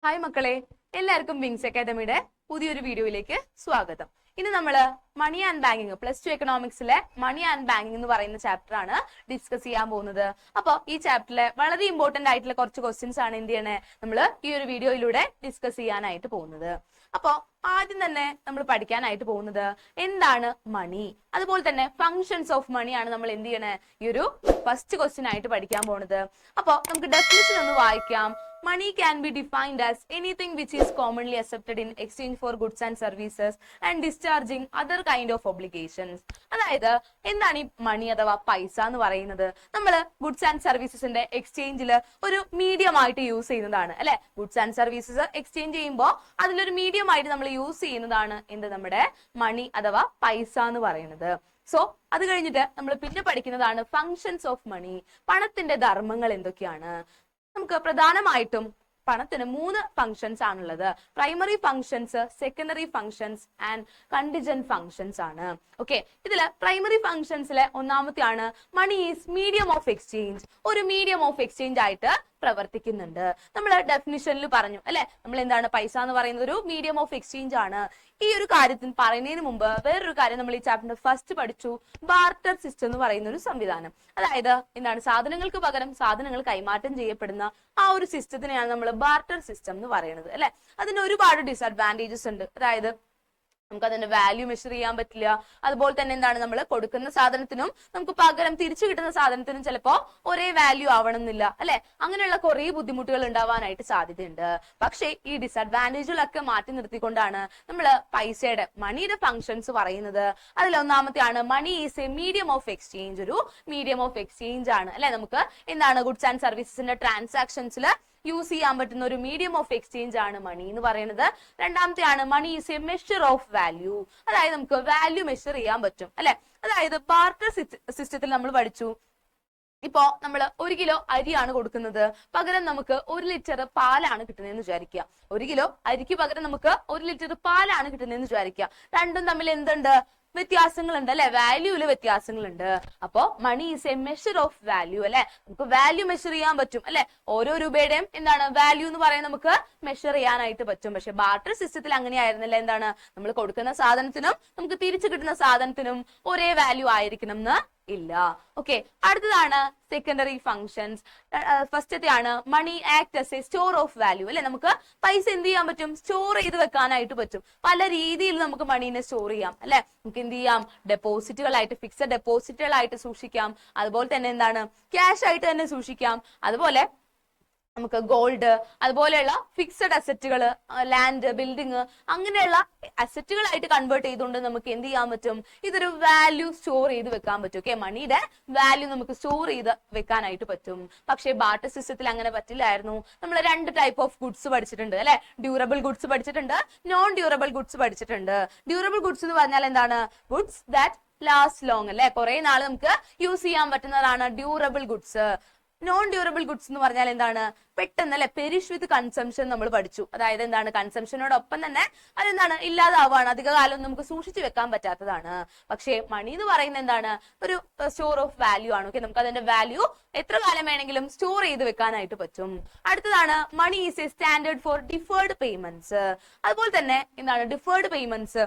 Hi മക്കളെ, എല്ലാവർക്കും wings അക്കാദമിയുടെ പുതിയൊരു വീഡിയോയിലേക്ക് സ്വാഗതം. ഇന്ന് നമ്മള് മണി ആൻഡ് ബാങ്കിങ് +2 എക്കണോമിക്സിലെ മണി ആൻഡ് ബാങ്കിങ് എന്ന് പറയുന്ന ചാപ്റ്റർ ആണ് ഡിസ്കസ് ചെയ്യാൻ പോകുന്നത്. അപ്പൊ ഈ ചാപ്റ്ററിലെ വളരെ ഇമ്പോർട്ടന്റ് ആയിട്ടുള്ള കുറച്ച് ക്വസ്റ്റ്യൻസ് ആണ് എന്ത് ചെയ്യണേ നമ്മൾ ഈ ഒരു വീഡിയോയിലൂടെ ഡിസ്കസ് ചെയ്യാനായിട്ട് പോകുന്നത്. അപ്പൊ ആദ്യം തന്നെ നമ്മൾ പഠിക്കാനായിട്ട് പോകുന്നത് എന്താണ് മണി, അതുപോലെ തന്നെ ഫങ്ഷൻസ് ഓഫ് മണി ആണ് നമ്മൾ എന്ത് ചെയ്യണേ ഈ ഒരു ഫസ്റ്റ് ക്വസ്റ്റ്യൻ ആയിട്ട് പഠിക്കാൻ പോകുന്നത്. അപ്പൊ നമുക്ക് ഡെഫിനിഷൻ ഒന്ന് വായിക്കാം. Money can be defined as anything which is commonly accepted in exchange for goods and services and discharging other kind of obligations. അതായത് എന്താണ് ഈ മണി അഥവാ പൈസ എന്ന് പറയുന്നത്? നമ്മൾ ഗുഡ്സ് ആൻഡ് സർവീസസിന്റെ എക്സ്ചേഞ്ചിൽ ഒരു മീഡിയം ആയിട്ട് യൂസ് ചെയ്യുന്നതാണ് അല്ലെ. ഗുഡ്സ് ആൻഡ് സർവീസസ് എക്സ്ചേഞ്ച് ചെയ്യുമ്പോൾ അതിലൊരു മീഡിയം ആയിട്ട് നമ്മൾ യൂസ് ചെയ്യുന്നതാണ് എന്ത് നമ്മുടെ മണി അഥവാ പൈസ എന്ന് പറയുന്നത്. സോ അത് കഴിഞ്ഞിട്ട് നമ്മൾ പിന്നെ പഠിക്കുന്നതാണ് ഫങ്ഷൻസ് ഓഫ് മണി. പണത്തിന്റെ ധർമ്മങ്ങൾ എന്തൊക്കെയാണ്? നമുക്ക് പ്രധാനമായിട്ടും പണത്തിന് 3 ഫങ്ഷൻസ് ആണുള്ളത്. Primary functions, secondary functions and contingent functions ആണ്. ഓക്കെ, ഇതില് പ്രൈമറി ഫങ്ഷൻസിലെ ഒന്നാമത്തെയാണ് money is medium of exchange. ഒരു മീഡിയം ഓഫ് എക്സ്ചേഞ്ച് ആയിട്ട് പ്രവർത്തിക്കുന്നുണ്ട്. നമ്മൾ ഡെഫിനിഷനിൽ പറഞ്ഞു അല്ലെ, നമ്മൾ എന്താണ് പൈസ എന്ന് പറയുന്നത് ഒരു മീഡിയം ഓഫ് എക്സ്ചേഞ്ച് ആണ്. ഈ ഒരു കാര്യത്തിന് പറയുന്നതിന് മുമ്പ് വേറൊരു കാര്യം നമ്മൾ ഈ ചാപ്റ്ററിന്റെ ഫസ്റ്റ് പഠിച്ചു, ബാർട്ടർ സിസ്റ്റം എന്ന് പറയുന്ന ഒരു സംവിധാനം. അതായത് എന്താണ്, സാധനങ്ങൾക്ക് പകരം സാധനങ്ങൾ കൈമാറ്റം ചെയ്യപ്പെടുന്ന ആ ഒരു സിസ്റ്റത്തിനെയാണ് നമ്മൾ ബാർട്ടർ സിസ്റ്റം എന്ന് പറയുന്നത് അല്ലെ. അതിന് ഒരുപാട് ഡിസഡ്വാൻറ്റേജസ് ഉണ്ട്. അതായത് നമുക്ക് അതിന്റെ വാല്യൂ മെഷർ ചെയ്യാൻ പറ്റില്ല. അതുപോലെ തന്നെ എന്താണ്, നമ്മൾ കൊടുക്കുന്ന സാധനത്തിനും നമുക്ക് പകരം തിരിച്ചു കിട്ടുന്ന സാധനത്തിനും ചിലപ്പോ ഒരേ വാല്യൂ ആവണമെന്നില്ല അല്ലെ. അങ്ങനെയുള്ള കുറെ ബുദ്ധിമുട്ടുകൾ ഉണ്ടാവാനായിട്ട് സാധ്യതയുണ്ട്. പക്ഷേ ഈ ഡിസഡ്വാൻറ്റേജുകളൊക്കെ മാറ്റി നിർത്തിക്കൊണ്ടാണ് നമ്മൾ പൈസയുടെ മണിയുടെ ഫങ്ഷൻസ് പറയുന്നത്. അതിൽ ഒന്നാമത്തെയാണ് money is a medium of exchange. ഒരു മീഡിയം ഓഫ് എക്സ്ചേഞ്ച് ആണ് അല്ലെ. നമുക്ക് എന്താണ് ഗുഡ്സ് ആൻഡ് സർവീസസിന്റെ ട്രാൻസാക്ഷൻസിൽ യൂസ് ചെയ്യാൻ പറ്റുന്ന ഒരു മീഡിയം ഓഫ് എക്സ്ചേഞ്ച് ആണ് മണി എന്ന് പറയുന്നത്. രണ്ടാമത്തെയാണ് money is a measure of value. അതായത് നമുക്ക് വാല്യൂ മെഷർ ചെയ്യാൻ പറ്റും അല്ലെ. അതായത് ബാർട്ടർ സിസ്റ്റത്തിൽ നമ്മൾ പഠിച്ചു, ഇപ്പോ നമ്മൾ 1 കിലോ അരിയാണ് കൊടുക്കുന്നത്, പകരം നമുക്ക് 1 ലിറ്റർ പാലാണ് കിട്ടുന്നതെന്ന് വിചാരിക്കുക. 1 കിലോ അരിക്ക് പകരം നമുക്ക് 1 ലിറ്റർ പാലാണ് കിട്ടുന്നതെന്ന് വിചാരിക്കുക. രണ്ടും തമ്മിൽ എന്തുണ്ട്, വ്യത്യാസങ്ങളുണ്ട് അല്ലെ, വാല്യൂല് വ്യത്യാസങ്ങളുണ്ട്. അപ്പോ money is a measure of value അല്ലെ. നമുക്ക് വാല്യൂ മെഷർ ചെയ്യാൻ പറ്റും അല്ലെ. ഓരോ രൂപയുടെയും എന്താണ് വാല്യൂ എന്ന് പറയാൻ നമുക്ക് മെഷർ ചെയ്യാനായിട്ട് പറ്റും. പക്ഷെ ബാർട്ടർ സിസ്റ്റത്തിൽ അങ്ങനെയായിരുന്നില്ല. എന്താണ്, നമ്മൾ കൊടുക്കുന്ന സാധനത്തിനും നമുക്ക് തിരിച്ചു കിട്ടുന്ന സാധനത്തിനും ഒരേ വാല്യൂ ആയിരിക്കണം എന്ന് ഇല്ല. ഓക്കെ, അടുത്തതാണ് സെക്കൻഡറി ഫങ്ഷൻസ്. ഫസ്റ്റത്തെയാണ് money act as a store of value അല്ലെ. നമുക്ക് പൈസ എന്ത് ചെയ്യാൻ പറ്റും, സ്റ്റോർ ചെയ്ത് വെക്കാനായിട്ട് പറ്റും. പല രീതിയിൽ നമുക്ക് മണീനെ സ്റ്റോർ ചെയ്യാം അല്ലെ. നമുക്ക് എന്ത് ചെയ്യാം, ഡെപ്പോസിറ്റുകളായിട്ട്, ഫിക്സഡ് ഡെപ്പോസിറ്റുകളായിട്ട് സൂക്ഷിക്കാം. അതുപോലെ തന്നെ എന്താണ്, ക്യാഷ് ആയിട്ട് തന്നെ സൂക്ഷിക്കാം. അതുപോലെ നമുക്ക് ഗോൾഡ്, അതുപോലെയുള്ള ഫിക്സഡ് അസറ്റുകൾ, ലാൻഡ്, ബിൽഡിങ്, അങ്ങനെയുള്ള അസറ്റുകളായിട്ട് കൺവേർട്ട് ചെയ്തുകൊണ്ട് നമുക്ക് എന്ത് ചെയ്യാൻ പറ്റും, ഇതൊരു വാല്യൂ സ്റ്റോർ ചെയ്ത് വെക്കാൻ പറ്റും. ഓക്കെ, മണിയുടെ വാല്യൂ നമുക്ക് സ്റ്റോർ ചെയ്ത് വെക്കാനായിട്ട് പറ്റും. പക്ഷേ ബാർട്ടർ സിസ്റ്റത്തിൽ അങ്ങനെ പറ്റില്ലായിരുന്നു. നമ്മൾ 2 ടൈപ്പ് ഓഫ് ഗുഡ്സ് പഠിച്ചിട്ടുണ്ട് അല്ലെ. ഡ്യൂറബിൾ ഗുഡ്സ് പഠിച്ചിട്ടുണ്ട്, നോൺ ഡ്യൂറബിൾ ഗുഡ്സ് പഠിച്ചിട്ടുണ്ട്. ഡ്യൂറബിൾ ഗുഡ്സ് എന്ന് പറഞ്ഞാൽ എന്താണ്, ഗുഡ്സ് ദാറ്റ് ലാസ്റ്റ് ലോങ് അല്ലെ, കുറെ നാൾ നമുക്ക് യൂസ് ചെയ്യാൻ പറ്റുന്നതാണ് durable goods. Non durable goods എന്ന് പറഞ്ഞാൽ എന്താണ്, പെട്ടെന്ന് അല്ലെ, പെരിഷ് വിത്ത് കൺസംഷൻ നമ്മൾ പഠിച്ചു. അതായത് എന്താണ്, കൺസംഷനോടൊപ്പം തന്നെ അതെന്താണ് ഇല്ലാതാവാണ്, അധിക കാലം നമുക്ക് സൂക്ഷിച്ചു വെക്കാൻ പറ്റാത്തതാണ്. പക്ഷേ മണി എന്ന് പറയുന്നത് എന്താണ്, ഒരു സ്റ്റോർ ഓഫ് വാല്യൂ ആണ്. ഓക്കെ, നമുക്ക് അതിന്റെ വാല്യൂ എത്ര കാലം വേണമെങ്കിലും സ്റ്റോർ ചെയ്ത് വെക്കാനായിട്ട് പറ്റും. അടുത്തതാണ് money is a standard for deferred payments. അതുപോലെ തന്നെ എന്താണ് ഡിഫേർഡ് പേയ്മെന്റ്സ്,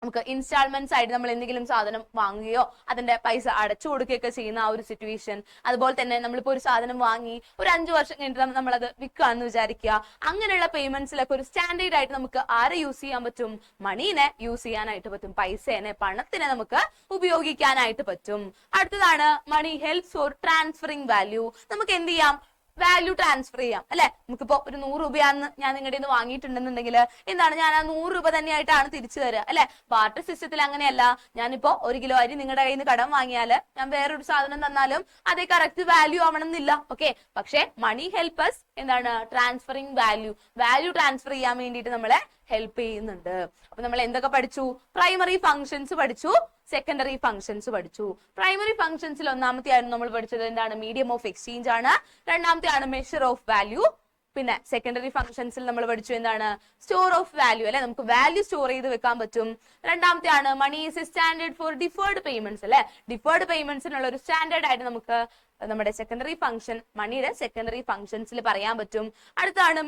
നമുക്ക് ഇൻസ്റ്റാൾമെന്റ്സ് ആയിട്ട് നമ്മൾ എന്തെങ്കിലും സാധനം വാങ്ങുകയോ അതിന്റെ പൈസ അടച്ചു കൊടുക്കുകയൊക്കെ ചെയ്യുന്ന ആ ഒരു സിറ്റുവേഷൻ. അതുപോലെ തന്നെ നമ്മളിപ്പോ ഒരു സാധനം വാങ്ങി ഒരു 5 വർഷം കഴിഞ്ഞിട്ട് നമ്മളത് വിൽക്കാന്ന് വിചാരിക്കുക. അങ്ങനെയുള്ള പേയ്മെന്റ്സിലൊക്കെ ഒരു സ്റ്റാൻഡേർഡ് ആയിട്ട് നമുക്ക് ആരെ യൂസ് ചെയ്യാൻ പറ്റും, മണീനെ യൂസ് ചെയ്യാനായിട്ട് പറ്റും. പൈസേനെ, പണത്തിനെ നമുക്ക് ഉപയോഗിക്കാനായിട്ട് പറ്റും. അടുത്തതാണ് മണി ഹെൽപ്സ് ഫോർ ട്രാൻസ്ഫറിങ് വാല്യൂ. നമുക്ക് എന്ത് ചെയ്യാം, വാല്യൂ ട്രാൻസ്ഫർ ചെയ്യാം അല്ലെ. നമുക്കിപ്പോ ഒരു 100 രൂപയാണെന്ന് ഞാൻ നിങ്ങളുടെ നിന്ന് വാങ്ങിയിട്ടുണ്ടെന്നുണ്ടെങ്കിൽ എന്താണ്, ഞാൻ ആ 100 രൂപ തന്നെയായിട്ടാണ് തിരിച്ചു തരിക അല്ലെ. ബാർട്ടർ സിസ്റ്റത്തിൽ അങ്ങനെയല്ല. ഞാനിപ്പോ 1 കിലോ അരി നിങ്ങളുടെ കയ്യിൽ നിന്ന് കടം വാങ്ങിയാൽ ഞാൻ വേറൊരു സാധനം തന്നാലും അതേ കറക്റ്റ് വാല്യൂ ആവണം എന്നില്ല. ഓക്കെ, പക്ഷെ മണി ഹെൽപ്പസ് എന്താണ്, ട്രാൻസ്ഫറിങ് വാല്യൂ, വാല്യൂ ട്രാൻസ്ഫർ ചെയ്യാൻ വേണ്ടിയിട്ട് നമ്മളെ ഹെൽപ്പ് ചെയ്യുന്നുണ്ട്. അപ്പൊ നമ്മൾ എന്തൊക്കെ പഠിച്ചു, പ്രൈമറി ഫങ്ഷൻസ് പഠിച്ചു, സെക്കൻഡറി ഫങ്ഷൻസ് പഠിച്ചു. പ്രൈമറി ഫങ്ഷൻസിൽ ഒന്നാമത്തെയായിരുന്നു നമ്മൾ പഠിച്ചത് എന്താണ്, മീഡിയം ഓഫ് എക്സ്ചേഞ്ച് ആണ്. രണ്ടാമത്തെയാണ് മെഷർ ഓഫ് വാല്യൂ. പിന്നെ സെക്കൻഡറി ഫങ്ഷൻസിൽ നമ്മൾ പഠിച്ചു എന്താണ്, സ്റ്റോർ ഓഫ് വാല്യൂ അല്ലെ, നമുക്ക് വാല്യൂ സ്റ്റോർ ചെയ്ത് വെക്കാൻ പറ്റും. രണ്ടാമത്തെയാണ് money is a standard for deferred payments അല്ലെ. ഡിഫേർഡ് പേയ്മെന്റ്സിനുള്ള ഒരു സ്റ്റാൻഡേർഡ് ആയിട്ട് നമുക്ക് നമ്മുടെ സെക്കൻഡറി ഫംഗ്ഷൻ, മണിയുടെ സെക്കൻഡറി ഫംഗ്ഷൻസിൽ പറയാൻ പറ്റും. അടുത്താണ്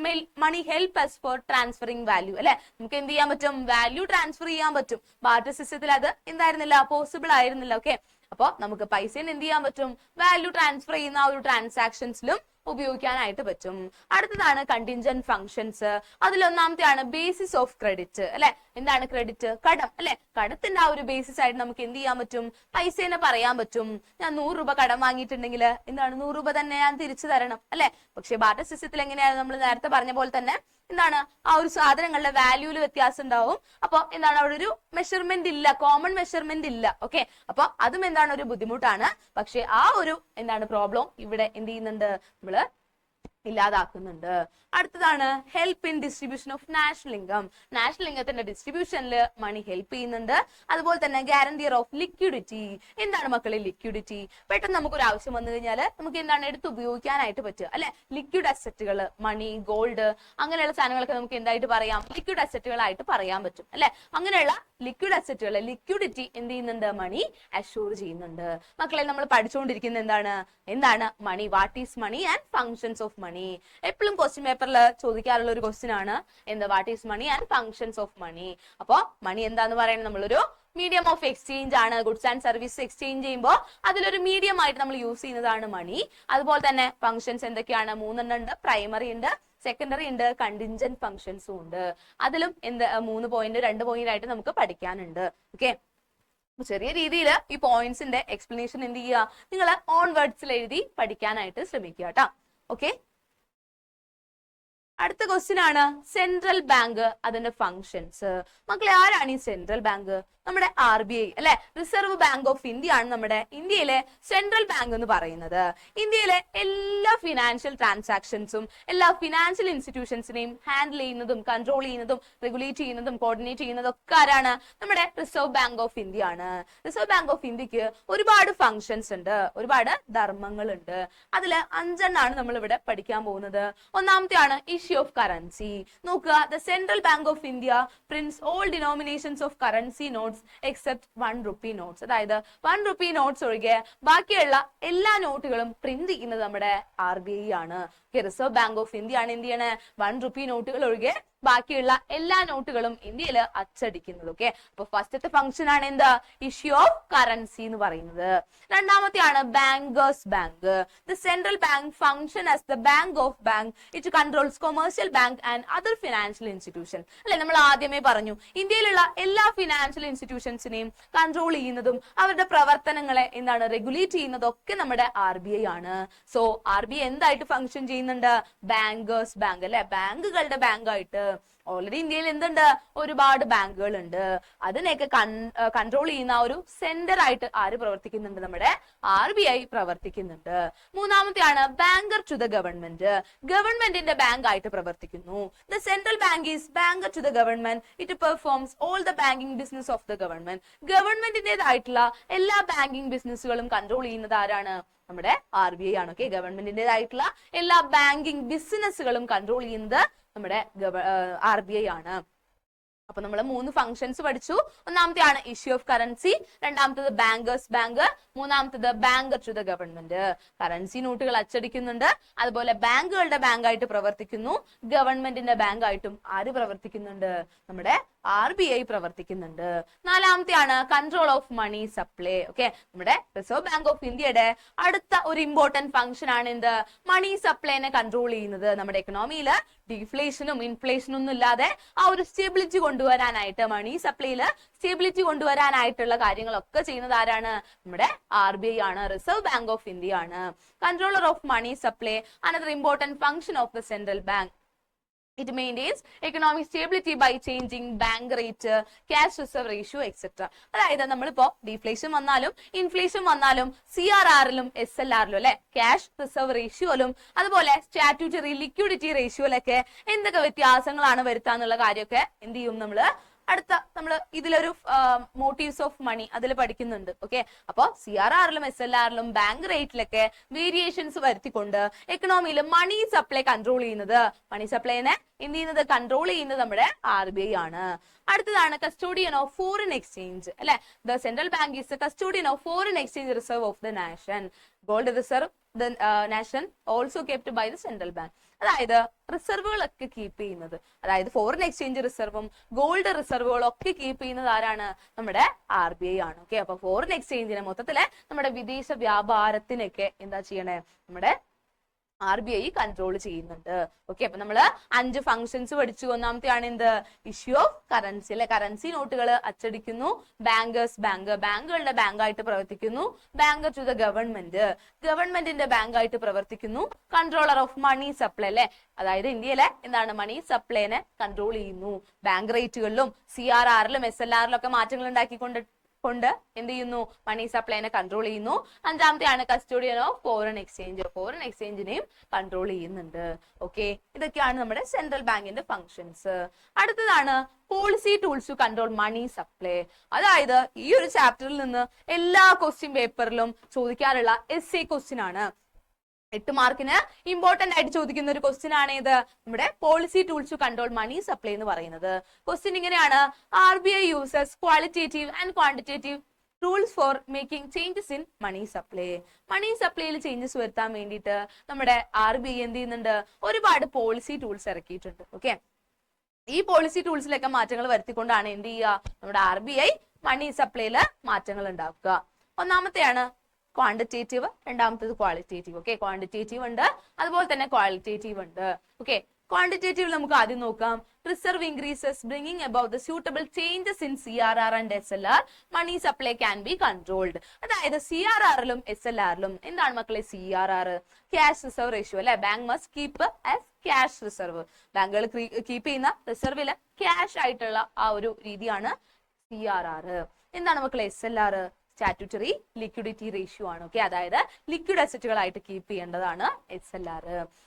money help us for transferring value അല്ലെ, നമുക്ക് എന്ത് ചെയ്യാൻ പറ്റും, വാല്യൂ ട്രാൻസ്ഫർ ചെയ്യാൻ പറ്റും. ബാർട്ടർ സിസ്റ്റത്തിൽ അത് എന്തായിരുന്നില്ല, പോസിബിൾ ആയിരുന്നില്ല. ഓക്കെ, അപ്പൊ നമുക്ക് പൈസ എന്ത് ചെയ്യാൻ പറ്റും, വാല്യൂ ട്രാൻസ്ഫർ ചെയ്യുന്ന ആ ഒരു ട്രാൻസാക്ഷൻസിലും ഉപയോഗിക്കാനായിട്ട് പറ്റും. അടുത്തതാണ് കണ്ടിൻജന്റ് ഫംഗ്ഷൻസ്. അതിലൊന്നാമത്തെയാണ് ബേസിസ് ഓഫ് ക്രെഡിറ്റ് അല്ലെ. എന്താണ് ക്രെഡിറ്റ്, കടം അല്ലെ. കടത്തിന്റെ ആ ഒരു ബേസിസ് ആയിട്ട് നമുക്ക് എന്ത് ചെയ്യാൻ പറ്റും, പൈസേനെ പറയാൻ പറ്റും. ഞാൻ 100 രൂപ കടം വാങ്ങിയിട്ടുണ്ടെങ്കിൽ എന്താണ് 100 രൂപ തന്നെ ഞാൻ തിരിച്ചു തരണം അല്ലെ. പക്ഷെ ബാർട്ടർ സിസ്റ്റത്തിൽ എങ്ങനെയാണ്, നമ്മൾ നേരത്തെ പറഞ്ഞ പോലെ തന്നെ എന്താണ്, ആ ഒരു സാധനങ്ങളുടെ വാല്യൂല് വ്യത്യാസം ഉണ്ടാവും. അപ്പൊ എന്താണ്, അവിടെ ഒരു മെഷർമെന്റ് ഇല്ല, കോമൺ മെഷർമെന്റ് ഇല്ല. ഓക്കെ, അപ്പൊ അതും എന്താണ്, ഒരു ബുദ്ധിമുട്ടാണ്. പക്ഷെ ആ ഒരു എന്താണ് പ്രോബ്ലം ഇവിടെ എന്ത് ചെയ്യുന്നുണ്ട്, നമ്മള് ഇല്ലാതാക്കുന്നുണ്ട്. അടുത്തതാണ് help in distribution of national income. National ഇൻകത്തിന്റെ ഡിസ്ട്രിബ്യൂഷനിൽ മണി ഹെൽപ്പ് ചെയ്യുന്നുണ്ട്. അതുപോലെ തന്നെ ഗ്യാരണ്ടിയർ ഓഫ് ലിക്വിഡിറ്റി. എന്താണ് മക്കളെ ലിക്വിഡിറ്റി? പെട്ടെന്ന് നമുക്കൊരു ആവശ്യം വന്നു കഴിഞ്ഞാൽ നമുക്ക് എന്താണ് എടുത്ത് ഉപയോഗിക്കാനായിട്ട് പറ്റുക അല്ലെ. ലിക്വിഡ് അസറ്റുകൾ, മണി, ഗോൾഡ്, അങ്ങനെയുള്ള സാധനങ്ങളൊക്കെ നമുക്ക് എന്തായിട്ട് പറയാം, ലിക്വിഡ് അസറ്റുകളായിട്ട് പറയാൻ പറ്റും അല്ലെ. അങ്ങനെയുള്ള ലിക്വിഡ് അസറ്റുകൾ, ലിക്വിഡിറ്റി എന്ത് ചെയ്യുന്നുണ്ട്, മണി അഷ്യൂർ ചെയ്യുന്നുണ്ട്. മക്കളെ നമ്മൾ പഠിച്ചുകൊണ്ടിരിക്കുന്നത് എന്താണ് money, what is money and functions of money. എപ്പോഴും ക്വസ്റ്റ്യൻ പേപ്പറിൽ ചോദിക്കാറുള്ള ഒരു ക്വസ്റ്റ്യൻ ആണ് എന്ത്, what is money and functions of money. അപ്പൊ മണി എന്താന്ന് പറയുന്നത്, നമ്മളൊരു മീഡിയം ഓഫ് എക്സ്ചേഞ്ച് ആണ്. ഗുഡ്സ് ആൻഡ് സർവീസ് എക്സ്ചേഞ്ച് ചെയ്യുമ്പോൾ അതിലൊരു മീഡിയം ആയിട്ട് നമ്മൾ യൂസ് ചെയ്യുന്നതാണ് മണി. അതുപോലെ തന്നെ ഫങ്ഷൻസ് എന്തൊക്കെയാണ്, 3 ഉണ്ട്. പ്രൈമറി ഉണ്ട്, സെക്കൻഡറി ഉണ്ട്, കണ്ടിൻജന്റ് ഫങ്ഷൻസും ഉണ്ട്. അതിലും 3 പോയിന്റ് 2 പോയിന്റ് ആയിട്ട് നമുക്ക് പഠിക്കാനുണ്ട്. ഓക്കെ, ചെറിയ രീതിയിൽ ഈ പോയിന്റ്സിന്റെ എക്സ്പ്ലനേഷൻ എന്ത് ചെയ്യുക, നിങ്ങൾ ഓൺ വേർഡ്സിൽ എഴുതി പഠിക്കാനായിട്ട് ശ്രമിക്കുക കേട്ടോ. ഓക്കെ, അടുത്ത ക്വസ്റ്റ്യൻ ആണ് സെൻട്രൽ ബാങ്ക്, അതിന്റെ ഫങ്ഷൻസ്. മക്കളെ ആരാണ് ഈ സെൻട്രൽ ബാങ്ക്? നമ്മുടെ RBI അല്ലെ, റിസർവ് ബാങ്ക് ഓഫ് ഇന്ത്യ ആണ് നമ്മുടെ ഇന്ത്യയിലെ സെൻട്രൽ ബാങ്ക് എന്ന് പറയുന്നത്. ഇന്ത്യയിലെ എല്ലാ ഫിനാൻഷ്യൽ ട്രാൻസാക്ഷൻസും എല്ലാ ഫിനാൻഷ്യൽ ഇൻസ്റ്റിറ്റ്യൂഷൻസിനെയും ഹാൻഡിൽ ചെയ്യുന്നതും കൺട്രോൾ ചെയ്യുന്നതും റെഗുലേറ്റ് ചെയ്യുന്നതും കോർഡിനേറ്റ് ചെയ്യുന്നതും ഒക്കെ ആരാണ്, നമ്മുടെ റിസർവ് ബാങ്ക് ഓഫ് ഇന്ത്യ ആണ്. റിസർവ് ബാങ്ക് ഓഫ് ഇന്ത്യക്ക് ഒരുപാട് ഫങ്ഷൻസ് ഉണ്ട്, ഒരുപാട് ധർമ്മങ്ങളുണ്ട്. അതിൽ 5 നമ്മൾ ഇവിടെ പഠിക്കാൻ പോകുന്നത്. ഒന്നാമത്തെയാണ് ഇഷ്യൂ ഓഫ് കറൻസി. നോക്കുക, the central bank of India prints all denominations of currency notes except 1 rupee notes. അതായത് 1 rupee നോട്ട്സ് ഒഴികെ ബാക്കിയുള്ള എല്ലാ നോട്ടുകളും പ്രിന്റ് ചെയ്യുന്നത് നമ്മുടെ RBI ആണ്. റിസർവ് ബാങ്ക് ഓഫ് ഇന്ത്യ ആണ് എന്ത് ചെയ്യണേ, 1 rupee നോട്ടുകൾ ഒഴികെ ബാക്കിയുള്ള എല്ലാ നോട്ടുകളും ഇന്ത്യയിൽ അച്ചടിക്കുന്നത്. ഓക്കെ, അപ്പൊ ഫസ്റ്റത്തെ ഫംഗ്ഷൻ ആണ് എന്താ, ഇഷ്യൂ ഓഫ് കറൻസി എന്ന് പറയുന്നത്. രണ്ടാമത്തെയാണ് bankers bank. The central bank function as the bank of bank. It controls commercial bank and other financial institution അല്ലെ. നമ്മൾ ആദ്യമേ പറഞ്ഞു, ഇന്ത്യയിലുള്ള എല്ലാ ഫിനാൻഷ്യൽ ഇൻസ്റ്റിറ്റ്യൂഷൻസിനെയും കൺട്രോൾ ചെയ്യുന്നതും അവരുടെ പ്രവർത്തനങ്ങളെ എന്താണ് റെഗുലേറ്റ് ചെയ്യുന്നതും ഒക്കെ നമ്മുടെ RBI ആണ്. സോ RBI എന്തായിട്ട് ഫംഗ്ഷൻ ചെയ്യുന്നുണ്ട്, ബാങ്കേഴ്സ് ബാങ്ക് അല്ലെ, ബാങ്കുകളുടെ ബാങ്കായിട്ട്. ഓൾറെഡി ഇന്ത്യയിൽ എന്തുണ്ട്, ഒരുപാട് ബാങ്കുകൾ ഉണ്ട്. അതിനെയൊക്കെ കൺട്രോൾ ചെയ്യുന്ന ഒരു സെന്റർ ആയിട്ട് ആര് പ്രവർത്തിക്കുന്നുണ്ട്, നമ്മുടെ RBI പ്രവർത്തിക്കുന്നുണ്ട്. മൂന്നാമത്തെയാണ് ബാങ്കർ ടു ദ ഗവൺമെന്റ്. ഗവൺമെന്റിന്റെ ബാങ്ക് ആയിട്ട് പ്രവർത്തിക്കുന്നു. The central bank is banker to the government. It performs all the banking business of the government. ഗവൺമെന്റിന്റേതായിട്ടുള്ള എല്ലാ ബാങ്കിങ് ബിസിനസ്സുകളും കൺട്രോൾ ചെയ്യുന്നത് ആരാണ്, നമ്മുടെ RBI ആണ്. ഓക്കെ, ഗവൺമെന്റിന്റേതായിട്ടുള്ള എല്ലാ ബാങ്കിങ് ബിസിനസ്സുകളും കൺട്രോൾ ചെയ്യുന്നത് നമ്മുടെ RBI ആണ്. അപ്പൊ നമ്മൾ 3 ഫംഗ്ഷൻസ് പഠിച്ചു. ഒന്നാമത്തെയാണ് ഇഷ്യൂ ഓഫ് കറൻസി, രണ്ടാമത്തത് ബാങ്കേഴ്സ് ബാങ്ക്, മൂന്നാമത്തത് banker to the government. Currency നോട്ടുകൾ അച്ചടിക്കുന്നുണ്ട്, അതുപോലെ ബാങ്കുകളുടെ ബാങ്കായിട്ട് പ്രവർത്തിക്കുന്നു. ഗവൺമെന്റിന്റെ ബാങ്കായിട്ടും ആര് പ്രവർത്തിക്കുന്നുണ്ട്, നമ്മുടെ RBI പ്രവർത്തിക്കുന്നുണ്ട്. നാലാമത്തെയാണ് control of money supply. Okay, നമ്മുടെ റിസർവ് ബാങ്ക് ഓഫ് ഇന്ത്യയുടെ അടുത്ത ഒരു ഇമ്പോർട്ടന്റ് ഫംഗ്ഷൻ ആണ് എന്ത്, മണി സപ്ലൈനെ കൺട്രോൾ ചെയ്യുന്നത്. നമ്മുടെ എക്കണോമിയിൽ ഡിഫ്ലേഷനും ഇൻഫ്ലേഷനും ഒന്നും ഇല്ലാതെ ആ ഒരു സ്റ്റെബിലിറ്റി കൊണ്ടുവരാനായിട്ട്, മണി സപ്ലൈയില് സ്റ്റെബിലിറ്റി കൊണ്ടുവരാനായിട്ടുള്ള കാര്യങ്ങളൊക്കെ ചെയ്യുന്നത് ആരാണ്, നമ്മുടെ RBI ആണ്, റിസർവ് ബാങ്ക് ഓഫ് ഇന്ത്യ ആണ്. Controller of money supply, another important function of the central bank. It maintains economic stability by changing bank rate, cash reserve ratio, etc. അതായത് നമ്മളിപ്പോ ഡിഫ്ലേഷൻ വന്നാലും ഇൻഫ്ലേഷൻ വന്നാലും CRR-ലും SLR-ലും അല്ലെ, ക്യാഷ് റിസർവ് റേഷ്യോയിലും അതുപോലെ statutory liquidity റേഷ്യോയിലൊക്കെ എന്തൊക്കെ വ്യത്യാസങ്ങളാണ് വരുത്താന്നുള്ള കാര്യമൊക്കെ എന്ത് ചെയ്യും, നമ്മൾ ഇതിലൊരു മോട്ടീവ്സ് ഓഫ് മണി അതിൽ പഠിക്കുന്നുണ്ട്. ഓക്കെ, അപ്പൊ CRR-ലും SLR-ലും ബാങ്ക് റേറ്റിലൊക്കെ വേരിയേഷൻസ് വരുത്തിക്കൊണ്ട് എക്കണോമിയിൽ മണി സപ്ലൈ കൺട്രോൾ ചെയ്യുന്നത്, മണി സപ്ലൈനെ എന്ത് ചെയ്യുന്നത്, കൺട്രോൾ ചെയ്യുന്നത് നമ്മുടെ RBI ആണ്. അടുത്തതാണ് കസ്റ്റോഡിയൻ ഓഫ് ഫോറിൻ എക്സ്ചേഞ്ച് അല്ലെ. The central bank is the custodian of foreign exchange reserve of the nation. Gold reserve, the nation also kept by the central bank. അതായത് റിസർവുകളൊക്കെ കീപ്പ് ചെയ്യുന്നത്, അതായത് ഫോറിൻ എക്സ്ചേഞ്ച് റിസർവും gold റിസർവുകളും ഒക്കെ keep ചെയ്യുന്നത് ആരാണ്? നമ്മുടെ RBI ആണ്. ഓക്കെ, അപ്പൊ ഫോറിൻ എക്സ്ചേഞ്ചിനെ മൊത്തത്തില് നമ്മുടെ വിദേശ വ്യാപാരത്തിനൊക്കെ എന്താ ചെയ്യണേ? നമ്മുടെ RBI കൺട്രോൾ ചെയ്യുന്നുണ്ട്. ഓക്കെ, അപ്പൊ നമ്മള് 5 ഫങ്ഷൻസ് പഠിച്ചു. ഒന്നാമത്തെയാണ് എന്ത്? ഇഷ്യൂ ഓഫ് കറൻസി അല്ലെ, കറൻസി നോട്ടുകൾ അച്ചടിക്കുന്നു. ബാങ്കുകളുടെ ബാങ്കായിട്ട് പ്രവർത്തിക്കുന്നു. ബാങ്കർ ടു ദ ഗവൺമെന്റ്, ഗവൺമെന്റിന്റെ ബാങ്കായിട്ട് പ്രവർത്തിക്കുന്നു. കൺട്രോളർ ഓഫ് മണി സപ്ലൈ അല്ലെ, അതായത് ഇന്ത്യയിലെ എന്താണ് മണി സപ്ലൈനെ കൺട്രോൾ ചെയ്യുന്നു. ബാങ്ക് റേറ്റുകളിലും CRRലും SLRലും ഒക്കെ മാറ്റങ്ങൾ ഉണ്ടാക്കിക്കൊണ്ട് എന്ത് ചെയ്യുന്നു? മണി സപ്ലൈനെ കൺട്രോൾ ചെയ്യുന്നു. അഞ്ചാമത്തെയാണ് custodian of foreign exchange, foreign എക്സ്ചേഞ്ചിനെയും കൺട്രോൾ ചെയ്യുന്നുണ്ട്. ഓക്കെ, ഇതൊക്കെയാണ് നമ്മുടെ സെൻട്രൽ ബാങ്കിന്റെ ഫങ്ഷൻസ്. അടുത്തതാണ് policy tools to control money supply. അതായത് ഈ ഒരു ചാപ്റ്ററിൽ നിന്ന് എല്ലാ ക്വസ്റ്റ്യൻ പേപ്പറിലും ചോദിക്കാറുള്ള essay ക്വസ്റ്റ്യൻ ആണ്. 8 മാർക്കിന് ഇമ്പോർട്ടന്റ് ആയിട്ട് ചോദിക്കുന്ന ഒരു ക്വസ്റ്റ്യൻ ആണ് ഇത്, നമ്മുടെ policy tools to control money supply എന്ന് പറയുന്നത്. ക്വസ്റ്റ്യൻ ഇങ്ങനെയാണ്: RBI uses qualitative and quantitative tools for making changes in money supply. Money സപ്ലൈയിൽ ചേഞ്ചസ് വരുത്താൻ വേണ്ടിയിട്ട് നമ്മുടെ RBI എന്ത് ചെയ്യുന്നുണ്ട്? ഒരുപാട് പോളിസി ടൂൾസ് ഇറക്കിയിട്ടുണ്ട്. ഓക്കെ, ഈ പോളിസി ടൂൾസിലൊക്കെ മാറ്റങ്ങൾ വരുത്തിക്കൊണ്ടാണ് എന്ത് ചെയ്യുക? നമ്മുടെ RBI മണി സപ്ലൈയില് മാറ്റങ്ങൾ ഉണ്ടാക്കുക. ഒന്നാമത്തെയാണ് ക്വാണ്ടിറ്റേറ്റീവ്, രണ്ടാമത്തേത് ക്വാളിറ്റേറ്റീവ്. ഓക്കെ, ക്വാണ്ടിറ്റേറ്റീവ് ഉണ്ട്, അതുപോലെ തന്നെ ക്വാളിറ്റേറ്റീവ് ഉണ്ട്. ഓക്കെ, ക്വാണ്ടിറ്റേറ്റീവ് നമുക്ക് ആദ്യം നോക്കാം. Reserve increases bringing about the suitable changes in CRR and SLR money supply can be controlled. അതായത് CRRലും SLRലും എന്താണ് മക്കളെ? CRR ക്യാഷ് റിസർവ് റേഷ്യോ അല്ലെ, bank must keep as cash reserve. ബാങ്കുകൾ കീപ്പ് ചെയ്യുന്ന റിസർവില് ക്യാഷ് ആയിട്ടുള്ള ആ ഒരു രീതിയാണ് CRR. എന്താണ് മക്കളെ SLR? സ്റ്റാറ്റ്യൂട്ടറി ലിക്വിഡിറ്റി റേഷ്യോ ആണ്. ഓക്കെ, അതായത് ലിക്വിഡ് അസറ്റുകളായിട്ട് കീപ്പ് ചെയ്യേണ്ടതാണ് SLR.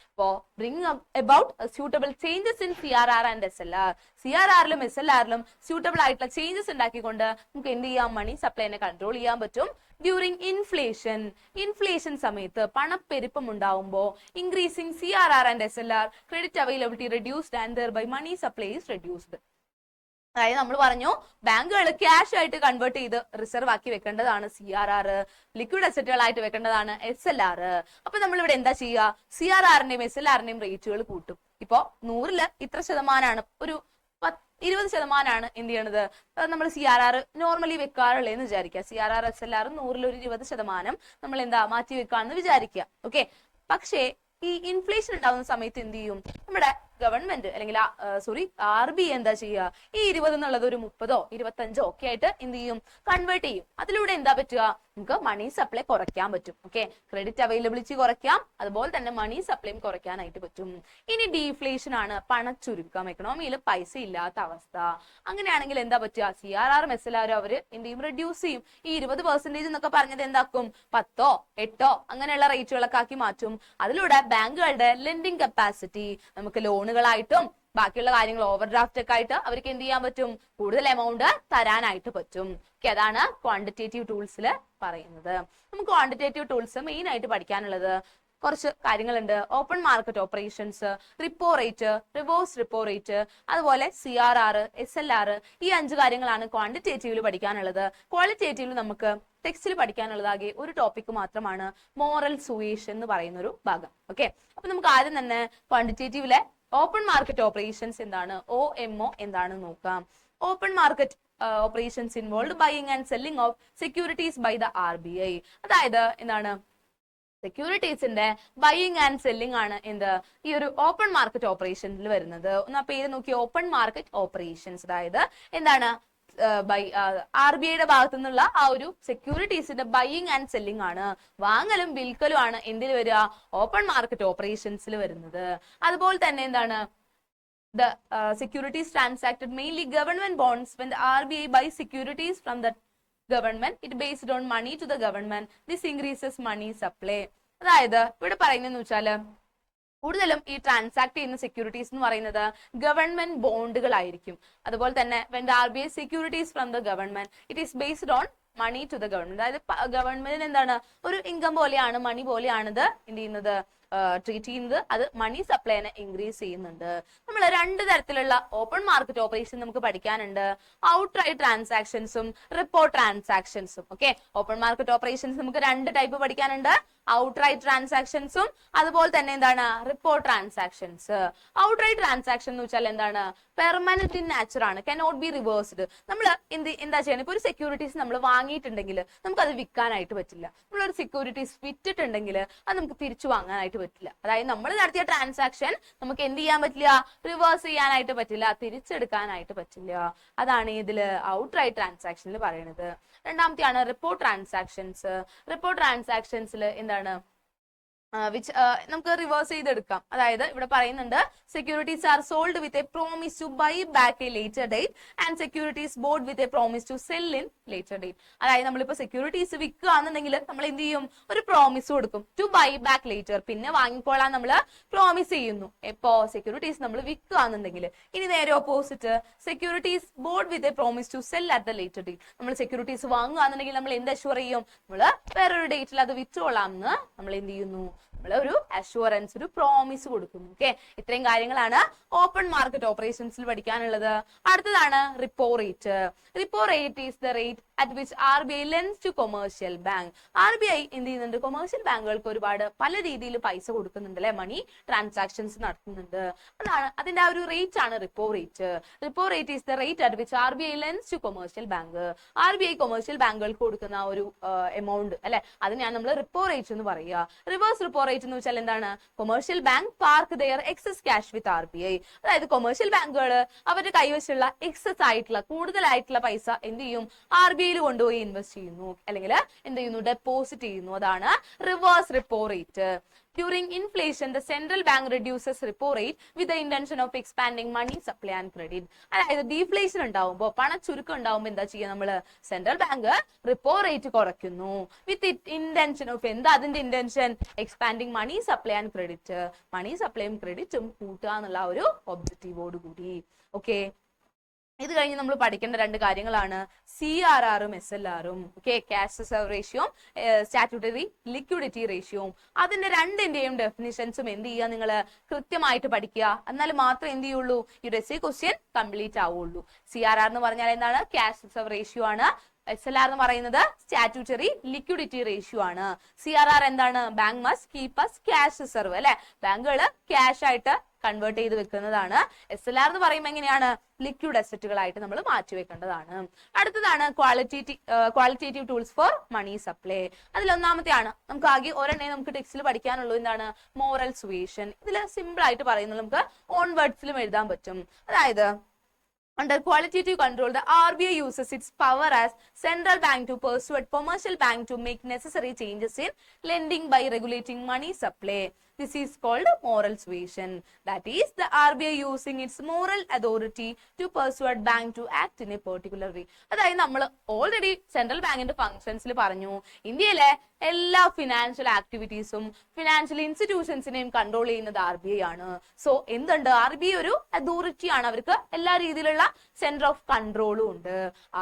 അപ്പോ bring about suitable changes in CRR and SLR. CRRലും SLRലും സ്യൂട്ടബിൾ ആയിട്ടുള്ള ചേഞ്ചസ് ഉണ്ടാക്കിക്കൊണ്ട് നമുക്ക് എന്ത് ചെയ്യാം? മണി സപ്ലൈനെ കൺട്രോൾ ചെയ്യാൻ പറ്റും. ഡ്യൂറിങ് ഇൻഫ്ലേഷൻ സമയത്ത് പണപ്പെരുപ്പം ഉണ്ടാവുമ്പോൾ increasing CRR and SLR credit availability reduced and thereby money supply is reduced. അതായത് നമ്മൾ പറഞ്ഞു ബാങ്കുകൾ ക്യാഷ് ആയിട്ട് കൺവേർട്ട് ചെയ്ത് റിസർവ് ആക്കി വെക്കേണ്ടതാണ് CRR, ലിക്വിഡ് അസറ്റുകളായിട്ട് വെക്കേണ്ടതാണ് SLR. അപ്പൊ നമ്മൾ ഇവിടെ എന്താ ചെയ്യുക? CRRന്റെയും SLRന്റെയും റേറ്റുകൾ കൂട്ടും. ഇപ്പോ 100ല് ഇത്ര ശതമാനമാണ്, ഒരു 20% എന്ത് ചെയ്യണത്? നമ്മൾ CRR നോർമലി വെക്കാറുള്ളതെന്ന് വിചാരിക്കുക. CRR SLR 100ൽ ഒരു 20% നമ്മൾ എന്താ മാറ്റി വെക്കാന്ന് വിചാരിക്കുക. ഓക്കെ, പക്ഷേ ഈ ഇൻഫ്ലേഷൻ ഉണ്ടാവുന്ന സമയത്ത് എന്ത് ചെയ്യും? നമ്മുടെ ഗവൺമെന്റ് അല്ലെങ്കിൽ RBI എന്താ ചെയ്യുക? ഈ 20 എന്നുള്ളത് ഒരു 30ഓ 25ഓ ഒക്കെ ആയിട്ട് എന്ത് ചെയ്യും? കൺവേർട്ട് ചെയ്യും. അതിലൂടെ എന്താ പറ്റുക? നമുക്ക് മണി സപ്ലൈ കുറയ്ക്കാൻ പറ്റും. ഓക്കെ, ക്രെഡിറ്റ് അവൈലബിലിറ്റി കുറയ്ക്കാം, അതുപോലെ തന്നെ മണി സപ്ലൈയും കുറയ്ക്കാനായിട്ട് പറ്റും. ഇനി ഡീഫ്ലേഷൻ ആണ്, പണച്ചുരുക്കം, എക്കണോമിയിൽ പൈസ ഇല്ലാത്ത അവസ്ഥ. അങ്ങനെയാണെങ്കിൽ എന്താ പറ്റുക? CRR SLR അവര് എന്ത് ചെയ്യും? റെഡ്യൂസ് ചെയ്യും. ഈ 20% എന്നൊക്കെ പറഞ്ഞത് എന്താക്കും? 10ഓ 8ഓ അങ്ങനെയുള്ള റേറ്റുകളൊക്കെ ആക്കി മാറ്റും. അതിലൂടെ ബാങ്കുകളുടെ ലെൻഡിങ് കപ്പാസിറ്റി, നമുക്ക് ലോണുകളായിട്ടും ബാക്കിയുള്ള കാര്യങ്ങൾ ഓവർ ഡ്രാഫ്റ്റ് ഒക്കെ ആയിട്ട് അവർക്ക് എന്ത് ചെയ്യാൻ പറ്റും? കൂടുതൽ എമൗണ്ട് തരാനായിട്ട് പറ്റും. ഓക്കെ, അതാണ് ക്വാണ്ടിറ്റേറ്റീവ് ടൂൾസിൽ പറയുന്നത്. നമുക്ക് ക്വാണ്ടിറ്റേറ്റീവ് ടൂൾസ് മെയിൻ ആയിട്ട് പഠിക്കാനുള്ളത് കുറച്ച് കാര്യങ്ങളുണ്ട്. Open market operations, repo rate, reverse repo rate, അതുപോലെ CRR, SLR, ഈ 5 കാര്യങ്ങളാണ് ക്വാണ്ടിറ്റേറ്റീവിൽ പഠിക്കാനുള്ളത്. ക്വാളിറ്റേറ്റീവിൽ നമുക്ക് ടെക്സ്റ്റിൽ പഠിക്കാനുള്ളതാകെ ഒരു ടോപ്പിക് മാത്രമാണ്, മോറൽ സുവേഷൻ എന്ന് പറയുന്ന ഒരു ഭാഗം. ഓക്കെ, അപ്പൊ നമുക്ക് ആദ്യം തന്നെ ക്വാണ്ടിറ്റേറ്റീവിലെ ഓപ്പൺ മാർക്കറ്റ് ഓപ്പറേഷൻസ് എന്താണ്, OMO എന്താണെന്ന് നോക്കാം. Open market operations involve buying and selling of securities by the RBI. അതായത് എന്താണ്? സെക്യൂരിറ്റീസിന്റെ ബൈയിങ് ആൻഡ് സെല്ലിംഗ് ആണ് എന്ത്? ഈ ഒരു ഓപ്പൺ മാർക്കറ്റ് ഓപ്പറേഷനിൽ വരുന്നത്. ഒന്ന് ആ പേര് നോക്കി, ഓപ്പൺ മാർക്കറ്റ് ഓപ്പറേഷൻസ്. അതായത് എന്താണ്? RBIയുടെ ഭാഗത്തു നിന്നുള്ള ആ ഒരു സെക്യൂരിറ്റീസിന്റെ ബൈയിങ് ആൻഡ് സെല്ലിംഗ് ആണ്, വാങ്ങലും വിൽക്കലും ആണ് എന്തിൽ വരിക? ഓപ്പൺ മാർക്കറ്റ് ഓപ്പറേഷൻസിൽ വരുന്നത്. അതുപോലെ തന്നെ എന്താണ്? The securities transacted mainly government bonds. When the RBI buys securities from the government, it based on money to the government. This increases money supply. അതായത് ഇവിടെ പറയുന്നതെന്ന് വെച്ചാല് കൂടുതലും ഈ ട്രാൻസാക്ട് ചെയ്യുന്ന സെക്യൂരിറ്റീസ് എന്ന് പറയുന്നത് ഗവൺമെന്റ് ബോണ്ടുകളായിരിക്കും. അതുപോലെ തന്നെ when the RBI securities from the government, it is based on money to the government. അതായത് ഗവൺമെന്റിന് എന്താണ്? ഒരു ഇൻകം പോലെയാണ്, മണി പോലെയാണ് ഇത് എന്ത് ചെയ്യുന്നത്? ട്രീറ്റ് ചെയ്യുന്നത്. അത് മണി സപ്ലൈനെ ഇൻക്രീസ് ചെയ്യുന്നുണ്ട്. നമ്മൾ 2 തരത്തിലുള്ള ഓപ്പൺ മാർക്കറ്റ് ഓപ്പറേഷൻ നമുക്ക് പഠിക്കാനുണ്ട്. ഔട്ട് റൈറ്റ് ട്രാൻസാക്ഷൻസും റിപ്പോ ട്രാൻസാക്ഷൻസും. ഓക്കെ, ഓപ്പൺ മാർക്കറ്റ് ഓപ്പറേഷൻസ് നമുക്ക് 2 ടൈപ്പ് പഠിക്കാനുണ്ട്. ഔട്ട്റൈറ്റ് ട്രാൻസാക്ഷൻസും അതുപോലെ തന്നെ എന്താണ് റിപ്പോ ട്രാൻസാക്ഷൻസ്. ഔട്ട്റൈറ്റ് ട്രാൻസാക്ഷൻ എന്ന് വെച്ചാൽ എന്താണ്, പെർമനന്റ് ഇൻ നാച്ചർ ആണ്, കനോട്ട് ബി റിവേഴ്സ്ഡ്. നമ്മൾ എന്താ ചെയ്യണം, ഇപ്പൊ ഒരു സെക്യൂരിറ്റീസ് നമ്മൾ വാങ്ങിയിട്ടുണ്ടെങ്കിൽ നമുക്ക് അത് വിൽക്കാനായിട്ട് പറ്റില്ല. നമ്മളൊരു സെക്യൂരിറ്റീസ് വിറ്റിട്ടുണ്ടെങ്കിൽ അത് നമുക്ക് തിരിച്ചു വാങ്ങാനായിട്ട് പറ്റില്ല. അതായത് നമ്മൾ നടത്തിയ ട്രാൻസാക്ഷൻ നമുക്ക് എന്ത് ചെയ്യാൻ പറ്റില്ല, റിവേഴ്സ് ചെയ്യാനായിട്ട് പറ്റില്ല, തിരിച്ചെടുക്കാനായിട്ട് പറ്റില്ല. അതാണ് ഇതില് ഔട്ട്റൈറ്റ് ട്രാൻസാക്ഷനിൽ പറയുന്നത്. രണ്ടാമത്തെയാണ് റിപ്പോ ട്രാൻസാക്ഷൻസ്. റിപ്പോ ട്രാൻസാക്ഷൻസിൽ എന്താണ് നമുക്ക് റിവേഴ്സ് ചെയ്തെടുക്കാം. അതായത് ഇവിടെ പറയുന്നുണ്ട് securities are sold with a promise to buy back a later date and securities bought with a promise to sell in later date. അതായത് നമ്മളിപ്പോ സെക്യൂരിറ്റീസ് വിൽക്കുകയാണെന്നുണ്ടെങ്കിൽ നമ്മൾ എന്ത് ചെയ്യും, ഒരു പ്രോമിസ് കൊടുക്കും, ടു ബൈ ബാക്ക് ലേറ്റർ, പിന്നെ വാങ്ങിക്കോളാൻ നമ്മൾ പ്രോമിസ് ചെയ്യുന്നു. എപ്പോ സെക്യൂരിറ്റീസ് നമ്മൾ വിൽക്കുകയാണെന്നുണ്ടെങ്കിൽ. ഇനി നേരെ opposite, securities bought with a promise to sell at the later date. നമ്മൾ സെക്യൂരിറ്റീസ് വാങ്ങുകയാണെന്നുണ്ടെങ്കിൽ നമ്മൾ എന്ത് അഷ്യൂർ ചെയ്യും, നമ്മൾ വേറൊരു ഡേറ്റിൽ അത് വിറ്റോളാം എന്ന് നമ്മൾ എന്ത് ചെയ്യുന്നു, ഒരു അഷ്വറൻസ്, ഒരു പ്രോമിസ് കൊടുക്കുന്നു. ഓക്കെ, ഇത്രയും കാര്യങ്ങളാണ് ഓപ്പൺ മാർക്കറ്റ് ഓപ്പറേഷൻസിൽ പഠിക്കാനുള്ളത്. അടുത്തതാണ് repo rate. Repo rate is the rate at which RBI lends to commercial bank. RBI എന്ത് ചെയ്യുന്നുണ്ട്, കൊമേഴ്ഷ്യൽ ബാങ്കുകൾക്ക് ഒരുപാട് പല രീതിയിൽ പൈസ കൊടുക്കുന്നുണ്ട് അല്ലെ, മണി ട്രാൻസാക്ഷൻസ് നടത്തുന്നുണ്ട്. അതാണ് അതിന്റെ ആ ഒരു റേറ്റ് ആണ് repo rate. Repo rate is the rate at which RBI lends to commercial bank. RBI commercial ബാങ്കുകൾക്ക് കൊടുക്കുന്ന ആ ഒരു എമൗണ്ട് അല്ലെ, അതിനെയാണ് നമ്മൾ റിപ്പോ റേറ്റ് എന്ന് പറയുക. റിവേഴ്സ് റിപ്പോ റേറ്റ് എന്ന് വെച്ചാൽ എന്താണ്, commercial bank park their excess cash with RBI. അതായത് കൊമേഴ്ഷ്യൽ ബാങ്കുകൾ അവരുടെ കൈവശമുള്ള എക്സസ് ആയിട്ടുള്ള കൂടുതലായിട്ടുള്ള പൈസ എന്ത് ചെയ്യും, RBI കൊണ്ടുപോയി ഇൻവെസ്റ്റ് ചെയ്യുന്നു, അല്ലെങ്കിൽ എന്ത് ചെയ്യുന്നു, ഡെപ്പോസിറ്റ് ചെയ്യുന്നു. അതാണ് reverse repo rate. During inflation, the central bank reduces repo rate with the intention of expanding money supply and credit. അതായത് ഡീഫ്ലേഷൻ ഉണ്ടാവുമ്പോൾ, പണച്ചുരുക്കം ഉണ്ടാവുമ്പോൾ എന്താ ചെയ്യുക, നമ്മള് സെൻട്രൽ ബാങ്ക് റിപ്പോ റേറ്റ് കുറയ്ക്കുന്നു. വിത്ത് ഇന്റൻഷൻ ഓഫ്, എന്താ അതിന്റെ intention, expanding money supply and credit. Money സപ്ലൈയും ക്രെഡിറ്റും കൂട്ടുക എന്നുള്ള ഒരു ഒബ്ജക്റ്റീവോട് കൂടി. ഓക്കെ, ഇത് കഴിഞ്ഞ് നമ്മൾ പഠിക്കേണ്ട രണ്ട് കാര്യങ്ങളാണ് CRRഉം SLRഉം. ഓക്കെ, ക്യാഷ് റിസർവ് റേഷ്യോയും സ്റ്റാറ്റ്യൂട്ടറി ലിക്വിഡിറ്റി റേഷ്യോയും. അതിന്റെ രണ്ടിന്റെയും ഡെഫിനിഷൻസും എന്ത് ചെയ്യുക, നിങ്ങൾ കൃത്യമായിട്ട് പഠിക്കുക. എന്നാൽ മാത്രമേ എന്ത് ചെയ്യുള്ളൂ, ഈ എസ്സേ ക്വസ്റ്റ്യൻ കംപ്ലീറ്റ് ആവുള്ളൂ. CRR എന്ന് പറഞ്ഞാൽ എന്താണ്, ക്യാഷ് റിസർവ് റേഷ്യോ ആണ്. SLR എന്ന് പറയുന്നത് സ്റ്റാറ്റ്യൂട്ടറി ലിക്വിഡിറ്റി റേഷ്യോ ആണ്. CRR എന്താണ്, bank must keep as cash reserve അല്ലെ, ബാങ്കുകൾ ക്യാഷ് ആയിട്ട് കൺവേർട്ട് ചെയ്ത് വെക്കുന്നതാണ്. SLR എന്ന് പറയുമ്പോൾ എങ്ങനെയാണ്, ലിക്വിഡ് അസറ്റുകളായിട്ട് നമ്മൾ മാറ്റിവെക്കേണ്ടതാണ്. അടുത്തതാണ് qualitative tools for money supply. അതിൽ ഒന്നാമത്തെയാണ്, നമുക്ക് ആകെ ഒരെണ്ണേ നമുക്ക് ടെക്സ്റ്റിൽ പഠിക്കാനുള്ളൂ, എന്താണ്, മോറൽ സുവേഷൻ. ഇതിൽ സിമ്പിൾ ആയിട്ട് പറയുന്നത് നമുക്ക് ഓൺ വേർഡ്സിലും എഴുതാൻ പറ്റും. അതായത് under qualitative control, the RBI uses its power as central bank to persuade commercial bank to make necessary changes in lending by regulating money supply. This is called moral suasion. That is, the RBI using its moral authority to persuade bank to act in a particular way. അതായത് നമ്മൾ already central ബാങ്കിന്റെ ഫംഗ്ഷൻസിൽ പറഞ്ഞു, ഇന്ത്യയിലെ എല്ലാ financial ആക്ടിവിറ്റീസും financial ഇൻസ്റ്റിറ്റ്യൂഷൻസിനെയും control ചെയ്യുന്നത് RBI ആണ്. So എന്തുണ്ട്, RBI ഒരു അതോറിറ്റി ആണ്, അവർക്ക് എല്ലാ രീതിയിലുള്ള സെന്റർ ഓഫ് കൺട്രോളും ഉണ്ട്.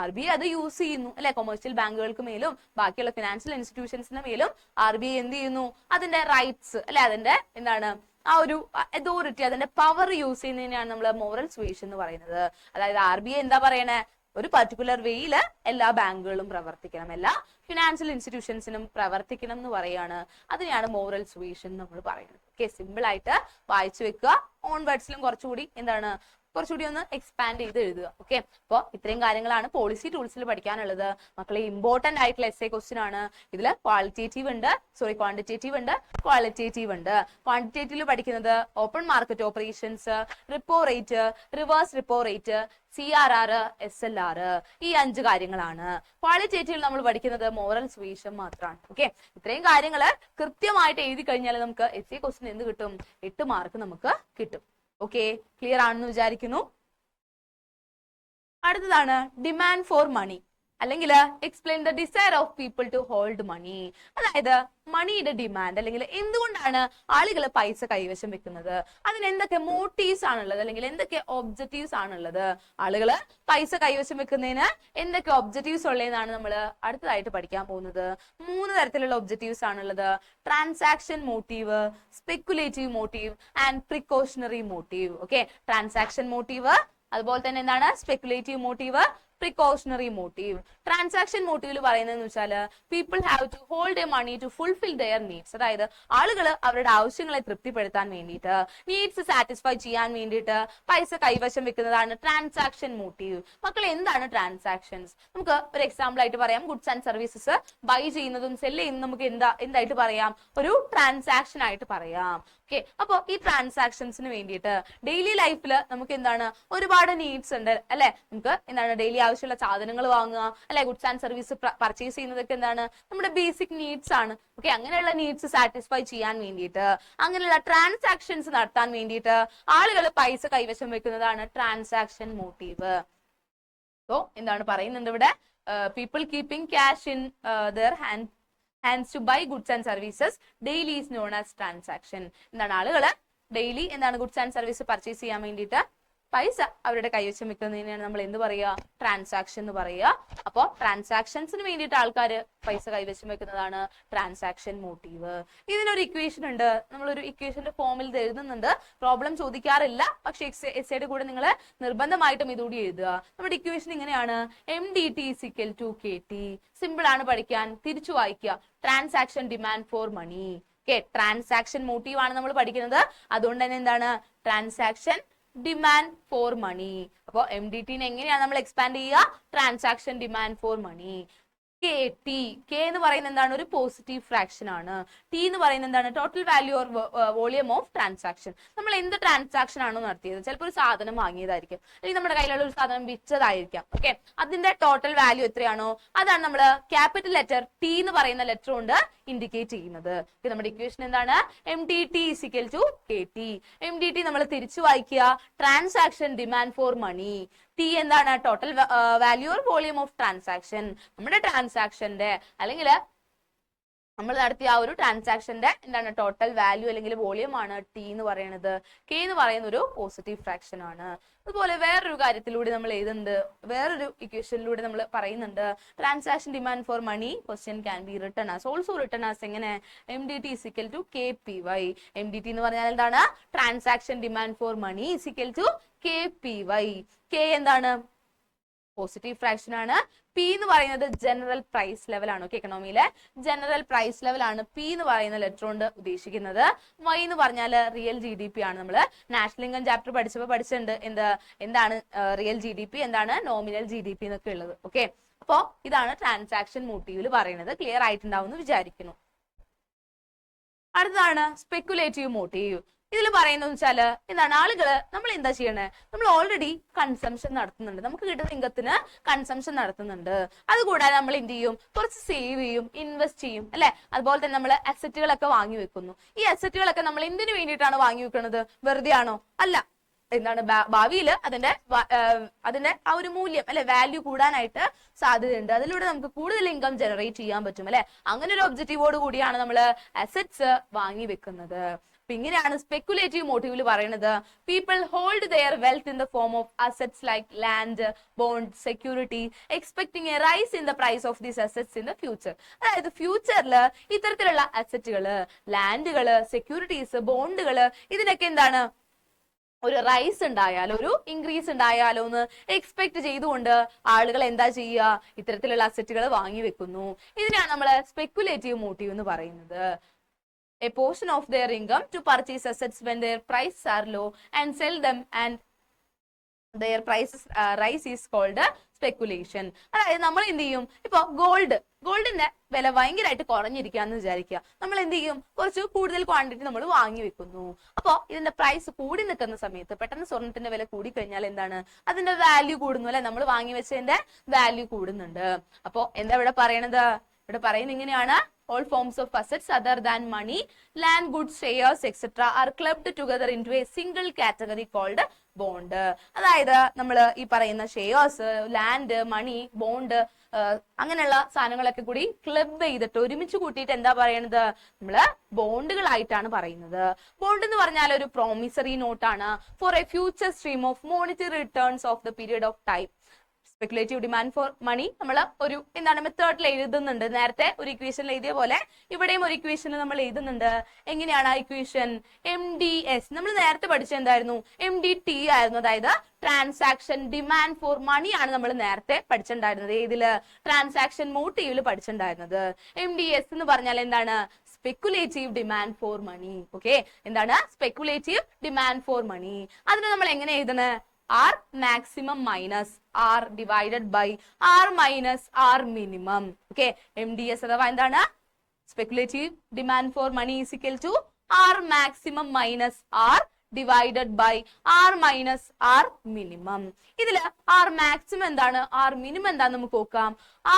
RBI അത് യൂസ് ചെയ്യുന്നു അല്ലെ, കൊമേഴ്ഷ്യൽ ബാങ്കുകൾക്ക് മേലും ബാക്കിയുള്ള ഫിനാൻഷ്യൽ ഇൻസ്റ്റിറ്റ്യൂഷൻസിന് മേലും RBI എന്ത് ചെയ്യുന്നു, അതിന്റെ റൈറ്റ്സ് അല്ലെ, അതിന്റെ എന്താണ് ആ ഒരു അതോറിറ്റി, അതിന്റെ പവർ യൂസ് ചെയ്യുന്നതിനെയാണ് നമ്മൾ മോറൽ സുവേഷൻ എന്ന് പറയുന്നത്. അതായത് RBI എന്താ പറയണേ, ഒരു പർട്ടിക്കുലർ വേയിൽ എല്ലാ ബാങ്കുകളും പ്രവർത്തിക്കണം, എല്ലാ ഫിനാൻഷ്യൽ ഇൻസ്റ്റിറ്റ്യൂഷൻസിനും പ്രവർത്തിക്കണം എന്ന് പറയാണ്. അതിനെയാണ് മോറൽ സുവേഷൻ നമ്മൾ പറയുന്നത്. ഓക്കെ, സിമ്പിൾ ആയിട്ട് വായിച്ചു വെക്കുക. ഓൺ വേർഡ്സിലും കുറച്ചുകൂടി എന്താണ്, കുറച്ചുകൂടി ഒന്ന് എക്സ്പാൻഡ് ചെയ്ത് എഴുതുക. ഓക്കെ, അപ്പോൾ ഇത്രയും കാര്യങ്ങളാണ് പോളിസി ടൂൾസിൽ പഠിക്കാനുള്ളത്. മക്കളെ ഇമ്പോർട്ടന്റ് ആയിട്ടുള്ള എസ്സേ ക്വസ്റ്റ്യൻ ആണ്. ഇതിൽ ക്വാണ്ടിറ്റേറ്റീവ് ഉണ്ട്, ക്വാളിറ്റേറ്റീവ് ഉണ്ട്. ക്വാണ്ടിറ്റേറ്റീവിൽ പഠിക്കുന്നത് open market operations, repo rate, reverse repo rate, CRR, SLR, ഈ 5 കാര്യങ്ങളാണ്. ക്വാളിറ്റേറ്റീവിൽ നമ്മൾ പഠിക്കുന്നത് മോറൽ സുവേഷൻ മാത്രമാണ്. ഓക്കെ, ഇത്രയും കാര്യങ്ങൾ കൃത്യമായിട്ട് എഴുതി കഴിഞ്ഞാൽ നമുക്ക് എസ്സേ ക്വസ്റ്റ്യൻ എന്ത് കിട്ടും, 8 മാർക്ക് നമുക്ക് കിട്ടും. ഓക്കെ, ക്ലിയർ ആണെന്ന് വിചാരിക്കുന്നു. അടുത്തതാണ് ഡിമാൻഡ് ഫോർ മണി, അല്ലെങ്കിൽ explain the desire of people to hold money. അതായത് മണിയുടെ ഡിമാൻഡ്, അല്ലെങ്കിൽ എന്തുകൊണ്ടാണ് ആളുകൾ പൈസ കൈവശം വെക്കുന്നത്, അതിന് എന്തൊക്കെ മോട്ടീവ്സ് ആണുള്ളത്, അല്ലെങ്കിൽ എന്തൊക്കെ ഒബ്ജക്റ്റീവ്സ് ആണുള്ളത്, ആളുകൾ പൈസ കൈവശം വെക്കുന്നതിന് എന്തൊക്കെ ഒബ്ജക്റ്റീവ്സ് ഉള്ളതെന്നാണ് നമ്മൾ അടുത്തതായിട്ട് പഠിക്കാൻ പോകുന്നത്. 3 തരത്തിലുള്ള ഒബ്ജക്റ്റീവ്സ് ആണുള്ളത്: transaction motive, speculative motive and precautionary motive. Okay, transaction motive, അതുപോലെ തന്നെ എന്താണ് speculative motive, precautionary motive. Transaction മോട്ടീവിൽ പറയുന്നതെന്ന് വെച്ചാൽ people have to hold a money to fulfil their needs. അതായത് ആളുകൾ അവരുടെ ആവശ്യങ്ങളെ തൃപ്തിപ്പെടുത്താൻ വേണ്ടിയിട്ട്, നീഡ്സ് സാറ്റിസ്ഫൈ ചെയ്യാൻ വേണ്ടിയിട്ട് പൈസ കൈവശം വെക്കുന്നതാണ് ട്രാൻസാക്ഷൻ മോട്ടീവ്. മക്കൾ, എന്താണ് ട്രാൻസാക്ഷൻസ്? നമുക്ക് ഒരു എക്സാമ്പിൾ ആയിട്ട് പറയാം. ഗുഡ്സ് ആൻഡ് സർവീസസ് ബൈ ചെയ്യുന്നതും സെല് ചെയ്യുന്നതും നമുക്ക് എന്തായിട്ട് പറയാം? ഒരു ട്രാൻസാക്ഷൻ ആയിട്ട് പറയാം. ഓക്കെ, അപ്പൊ ഈ ട്രാൻസാക്ഷൻസിന് വേണ്ടിയിട്ട് ഡെയിലി ലൈഫിൽ നമുക്ക് എന്താണ് ഒരുപാട് നീഡ്സ് ഉണ്ട് അല്ലെ? നമുക്ക് എന്താണ് ഡെയിലി ആവശ്യമുള്ള സാധനങ്ങൾ വാങ്ങുക അല്ലെ? ഗുഡ്സ് ആൻഡ് സർവീസ് പർച്ചേസ് ചെയ്യുന്നതൊക്കെ എന്താണ് നമ്മുടെ ബേസിക് നീഡ്സ് ആണ്. ഓക്കെ, അങ്ങനെയുള്ള നീഡ്സ് സാറ്റിസ്ഫൈ ചെയ്യാൻ വേണ്ടിയിട്ട്, അങ്ങനെയുള്ള ട്രാൻസാക്ഷൻസ് നടത്താൻ വേണ്ടിയിട്ട് ആളുകൾ പൈസ കൈവശം വെക്കുന്നതാണ് ട്രാൻസാക്ഷൻ മോട്ടീവ്. സോ എന്താണ് പറയുന്നുണ്ട് ഇവിടെ? People keeping cash in there hands to buy goods and services daily is known as transaction. എന്താണ് ആളുകള് ഡെയിലി എന്താണ് ഗുഡ്സ് ആൻഡ് സർവീസ് പർച്ചേസ് ചെയ്യാൻ വേണ്ടിയിട്ട് പൈസ അവരുടെ കൈവശം വെക്കുന്നതിനെയാണ് നമ്മൾ എന്ത് പറയുക? ട്രാൻസാക്ഷൻ എന്ന് പറയുക. അപ്പോൾ ട്രാൻസാക്ഷൻസിന് വേണ്ടിയിട്ട് ആൾക്കാർ പൈസ കൈവശം വെക്കുന്നതാണ് ട്രാൻസാക്ഷൻ മോട്ടീവ്. ഇതിനൊരു ഇക്വേഷൻ ഉണ്ട്. നമ്മളൊരു ഇക്വേഷന്റെ ഫോമിൽ ഇത് എഴുതുന്നുണ്ട്. പ്രോബ്ലം ചോദിക്കാറില്ല, പക്ഷെ എസ്സേയുടെ കൂടെ നിങ്ങൾ നിർബന്ധമായിട്ടും ഇതുകൂടി എഴുതുക. നമ്മുടെ ഇക്വേഷൻ ഇങ്ങനെയാണ്: MDT = KT. സിമ്പിൾ ആണ് പഠിക്കാൻ, തിരിച്ചു വായിക്കുക. Transaction demand for money. Okay, transaction motive ആണ് നമ്മൾ പഠിക്കുന്നത്. അതുകൊണ്ട് തന്നെ എന്താണ് ട്രാൻസാക്ഷൻ ഡിമാൻഡ് ഫോർ മണി. അപ്പൊ MDT എങ്ങനെയാണ് നമ്മൾ എക്സ്പാൻഡ് ചെയ്യുക? Transaction demand for money. KT, K എന്ന് പറയുന്നത് എന്താണ്? ഒരു പോസിറ്റീവ് ഫ്രാക്ഷൻ ആണ്. T എന്ന് പറയുന്നത് എന്താണ്? Total value or volume of transaction. നമ്മൾ എന്ത് ട്രാൻസാക്ഷൻ ആണോ നടത്തിയത്? ചിലപ്പോൾ ഒരു സാധനം വാങ്ങിയതായിരിക്കും, അല്ലെങ്കിൽ നമ്മുടെ കയ്യിലുള്ള ഒരു സാധനം വിറ്റതായിരിക്കാം. ഓക്കെ, അതിന്റെ ടോട്ടൽ വാല്യൂ എത്രയാണോ അതാണ് നമ്മൾ ക്യാപിറ്റൽ ലെറ്റർ T എന്ന് പറയുന്ന ലെറ്റർ കൊണ്ട് ഇൻഡിക്കേറ്റ് ചെയ്യുന്നത്. നമ്മുടെ ഇക്വേഷൻ എന്താണ്? MDT = KT. MDT നമ്മൾ തിരിച്ചു വായിക്കുക. Transaction demand for money. T എന്താണ്? Total value or volume of transaction. നമ്മുടെ ട്രാൻസാക്ഷന്റെ അല്ലെങ്കിൽ നമ്മൾ നടത്തിയ ആ ഒരു ട്രാൻസാക്ഷന്റെ എന്താണ് ടോട്ടൽ വാല്യൂ അല്ലെങ്കിൽ വോളിയം ആണ് T എന്ന് പറയുന്നത്. K എന്ന് പറയുന്ന ഒരു പോസിറ്റീവ് ഫ്രാക്ഷൻ ആണ്. അതുപോലെ വേറൊരു കാര്യത്തിലൂടെ നമ്മൾ എഴുതുന്നുണ്ട്, വേറൊരു ഇക്വേഷനിലൂടെ നമ്മൾ പറയുന്നുണ്ട്. Transaction demand for money question can be written as also written as എങ്ങനെ? MDT = KPY. MDT എന്ന് പറഞ്ഞാൽ എന്താണ്? Transaction demand for money KPY. K എന്താണ്? പോസിറ്റീവ് ഫ്രാക്ഷൻ ആണ്. P എന്ന് പറയുന്നത് ജനറൽ പ്രൈസ് ലെവൽ ആണ്. ഓക്കെ, എക്കണോമിയിലെ ജനറൽ പ്രൈസ് ലെവൽ ആണ് P എന്ന് പറയുന്ന ലെറ്റർ കൊണ്ട് ഉദ്ദേശിക്കുന്നത്. Y എന്ന് പറഞ്ഞാൽ റിയൽ GDP ആണ്. നമ്മൾ നാഷണൽ ഇൻകം ചാപ്റ്റർ പഠിച്ചിട്ടുണ്ട് എന്താണ് റിയൽ GDP, എന്താണ് നോമിനൽ GDP എന്നൊക്കെ ഉള്ളത്. ഓക്കെ, അപ്പോ ഇതാണ് ട്രാൻസാക്ഷൻ മോട്ടീവിൽ പറയുന്നത്. ക്ലിയർ ആയിട്ടുണ്ടാവും എന്ന് വിചാരിക്കുന്നു. അടുത്തതാണ് സ്പെക്കുലേറ്റീവ് മോട്ടീവ്. ഇതിൽ പറയുന്നത് വെച്ചാല് എന്താണ്? ആളുകള് നമ്മൾ എന്താ ചെയ്യണേ? നമ്മൾ ഓൾറെഡി കൺസംഷൻ നടത്തുന്നുണ്ട്, നമുക്ക് കിട്ടുന്ന ഇൻകത്തിന് കൺസംഷൻ നടത്തുന്നുണ്ട്. അതുകൂടാതെ നമ്മൾ എന്ത് ചെയ്യും? കുറച്ച് സേവ് ചെയ്യും, ഇൻവെസ്റ്റ് ചെയ്യും അല്ലെ? അതുപോലെ തന്നെ നമ്മൾ അസറ്റുകളൊക്കെ വാങ്ങി വെക്കുന്നു. ഈ അസറ്റുകളൊക്കെ നമ്മൾ എന്തിനു വേണ്ടിയിട്ടാണ് വാങ്ങി വെക്കുന്നത്? വെറുതെ ആണോ? അല്ല. എന്താണ് ഭാവിയിൽ അതിന്റെ ആ ഒരു മൂല്യം അല്ലെ, വാല്യൂ കൂടാനായിട്ട് സാധ്യതയുണ്ട്. അതിലൂടെ നമുക്ക് കൂടുതൽ ഇൻകം ജനറേറ്റ് ചെയ്യാൻ പറ്റും അല്ലെ? അങ്ങനെ ഒരു ഒബ്ജക്റ്റീവോട് കൂടിയാണ് നമ്മൾ അസറ്റ്സ് വാങ്ങി വെക്കുന്നത്. ഇങ്ങനെയാണ് സ്പെക്കുലേറ്റീവ് മോട്ടീവിൽ പറയുന്നത്. People hold their wealth in the form of assets like land, bond, security, expecting a rise in the price of these assets in the future. അതായത് ഫ്യൂച്ചറിൽ ഇത്തരത്തിലുള്ള അസറ്റുകള്, ലാൻഡുകള്, സെക്യൂരിറ്റീസ്, ബോണ്ടുകള്, ഇതിനൊക്കെ എന്താണ് ഒരു റൈസ് ഉണ്ടായാലോ, ഒരു ഇൻക്രീസ് ഉണ്ടായാലോ എന്ന് എക്സ്പെക്ട് ചെയ്തുകൊണ്ട് ആളുകൾ എന്താ ചെയ്യുക? ഇത്തരത്തിലുള്ള അസറ്റുകൾ വാങ്ങി വെക്കുന്നു. ഇതിനാണ് നമ്മൾ സ്പെക്കുലേറ്റീവ് മോട്ടീവ് എന്ന് പറയുന്നത്. A portion of their income to purchase assets when their prices are low and sell them and their prices rise is called speculation. അതായത് നമ്മൾ എന്ത് ചെയ്യും? ഇപ്പൊ ഗോൾഡിന്റെ വില ഭയങ്കരമായിട്ട് കുറഞ്ഞിരിക്കാന്ന് വിചാരിക്കുക. നമ്മൾ എന്ത് ചെയ്യും? കുറച്ച് കൂടുതൽ ക്വാണ്ടിറ്റി നമ്മൾ വാങ്ങി വെക്കുന്നു. അപ്പൊ ഇതിന്റെ പ്രൈസ് കൂടി നിൽക്കുന്ന സമയത്ത് പെട്ടെന്ന് സ്വർണത്തിന്റെ വില കൂടി കഴിഞ്ഞാൽ എന്താണ്? അതിന്റെ വാല്യൂ കൂടുന്നു അല്ലെ? നമ്മൾ വാങ്ങി വെച്ചതിന്റെ വാല്യൂ കൂടുന്നുണ്ട്. അപ്പൊ എന്താ ഇവിടെ പറയണത്? ഇവിടെ പറയുന്നത് ഇങ്ങനെയാണ്: all forms of assets other than money, land, goods, shares, etc. are clubbed together into a single category called bond. അതായത് നമ്മൾ ഈ പറയുന്ന ഷെയർസ്, ലാൻഡ്, മണി, ബോണ്ട്, അങ്ങനെയുള്ള സാധനങ്ങളൊക്കെ കൂടി ക്ലബ് ചെയ്തിട്ട് ഒരുമിച്ച് കൂട്ടിയിട്ട് എന്താ പറയണത്? നമ്മള് ബോണ്ടുകളായിട്ടാണ് പറയുന്നത്. ബോണ്ട് എന്ന് പറഞ്ഞാൽ ഒരു പ്രോമിസറി നോട്ടാണ് for a future stream of monetary returns of the period of time speculative demand for money നമ്മൾ ഒരു എന്താണ് മെത്തേഡിൽ എഴുതുന്നുണ്ട്. നേരത്തെ ഒരു ഇക്വേഷനിൽ എഴുതിയ പോലെ ഇവിടെയും ഒരു ഇക്വേഷനിൽ നമ്മൾ എഴുതുന്നുണ്ട്. എങ്ങനെയാണ് ആ ഇക്വേഷൻ? MDS നമ്മൾ നേരത്തെ പഠിച്ച എന്തായിരുന്നു? MDT ആയിരുന്നു. അതായത് ട്രാൻസാക്ഷൻ ഡിമാൻഡ് ഫോർ മണി ആണ് നമ്മൾ നേരത്തെ പഠിച്ചിട്ടുണ്ടായിരുന്നത്. ഏതില്? ട്രാൻസാക്ഷൻ മോട്ടീവില് പഠിച്ചിട്ടുണ്ടായിരുന്നത്. MDS എന്ന് പറഞ്ഞാൽ എന്താണ്? Speculative demand for money. Okay, എന്താണ്? Speculative demand for money. അതിന് നമ്മൾ എങ്ങനെ എഴുതണേ? R maximum minus R divided by R minus R minimum. Okay, MDS അഥവാ എന്താണ്? Speculative demand for money is equal to R maximum minus R divided by R minus R minimum. ഇതില് R maximum എന്താണ്? R minimum എന്താന്ന് നമുക്ക് നോക്കാം.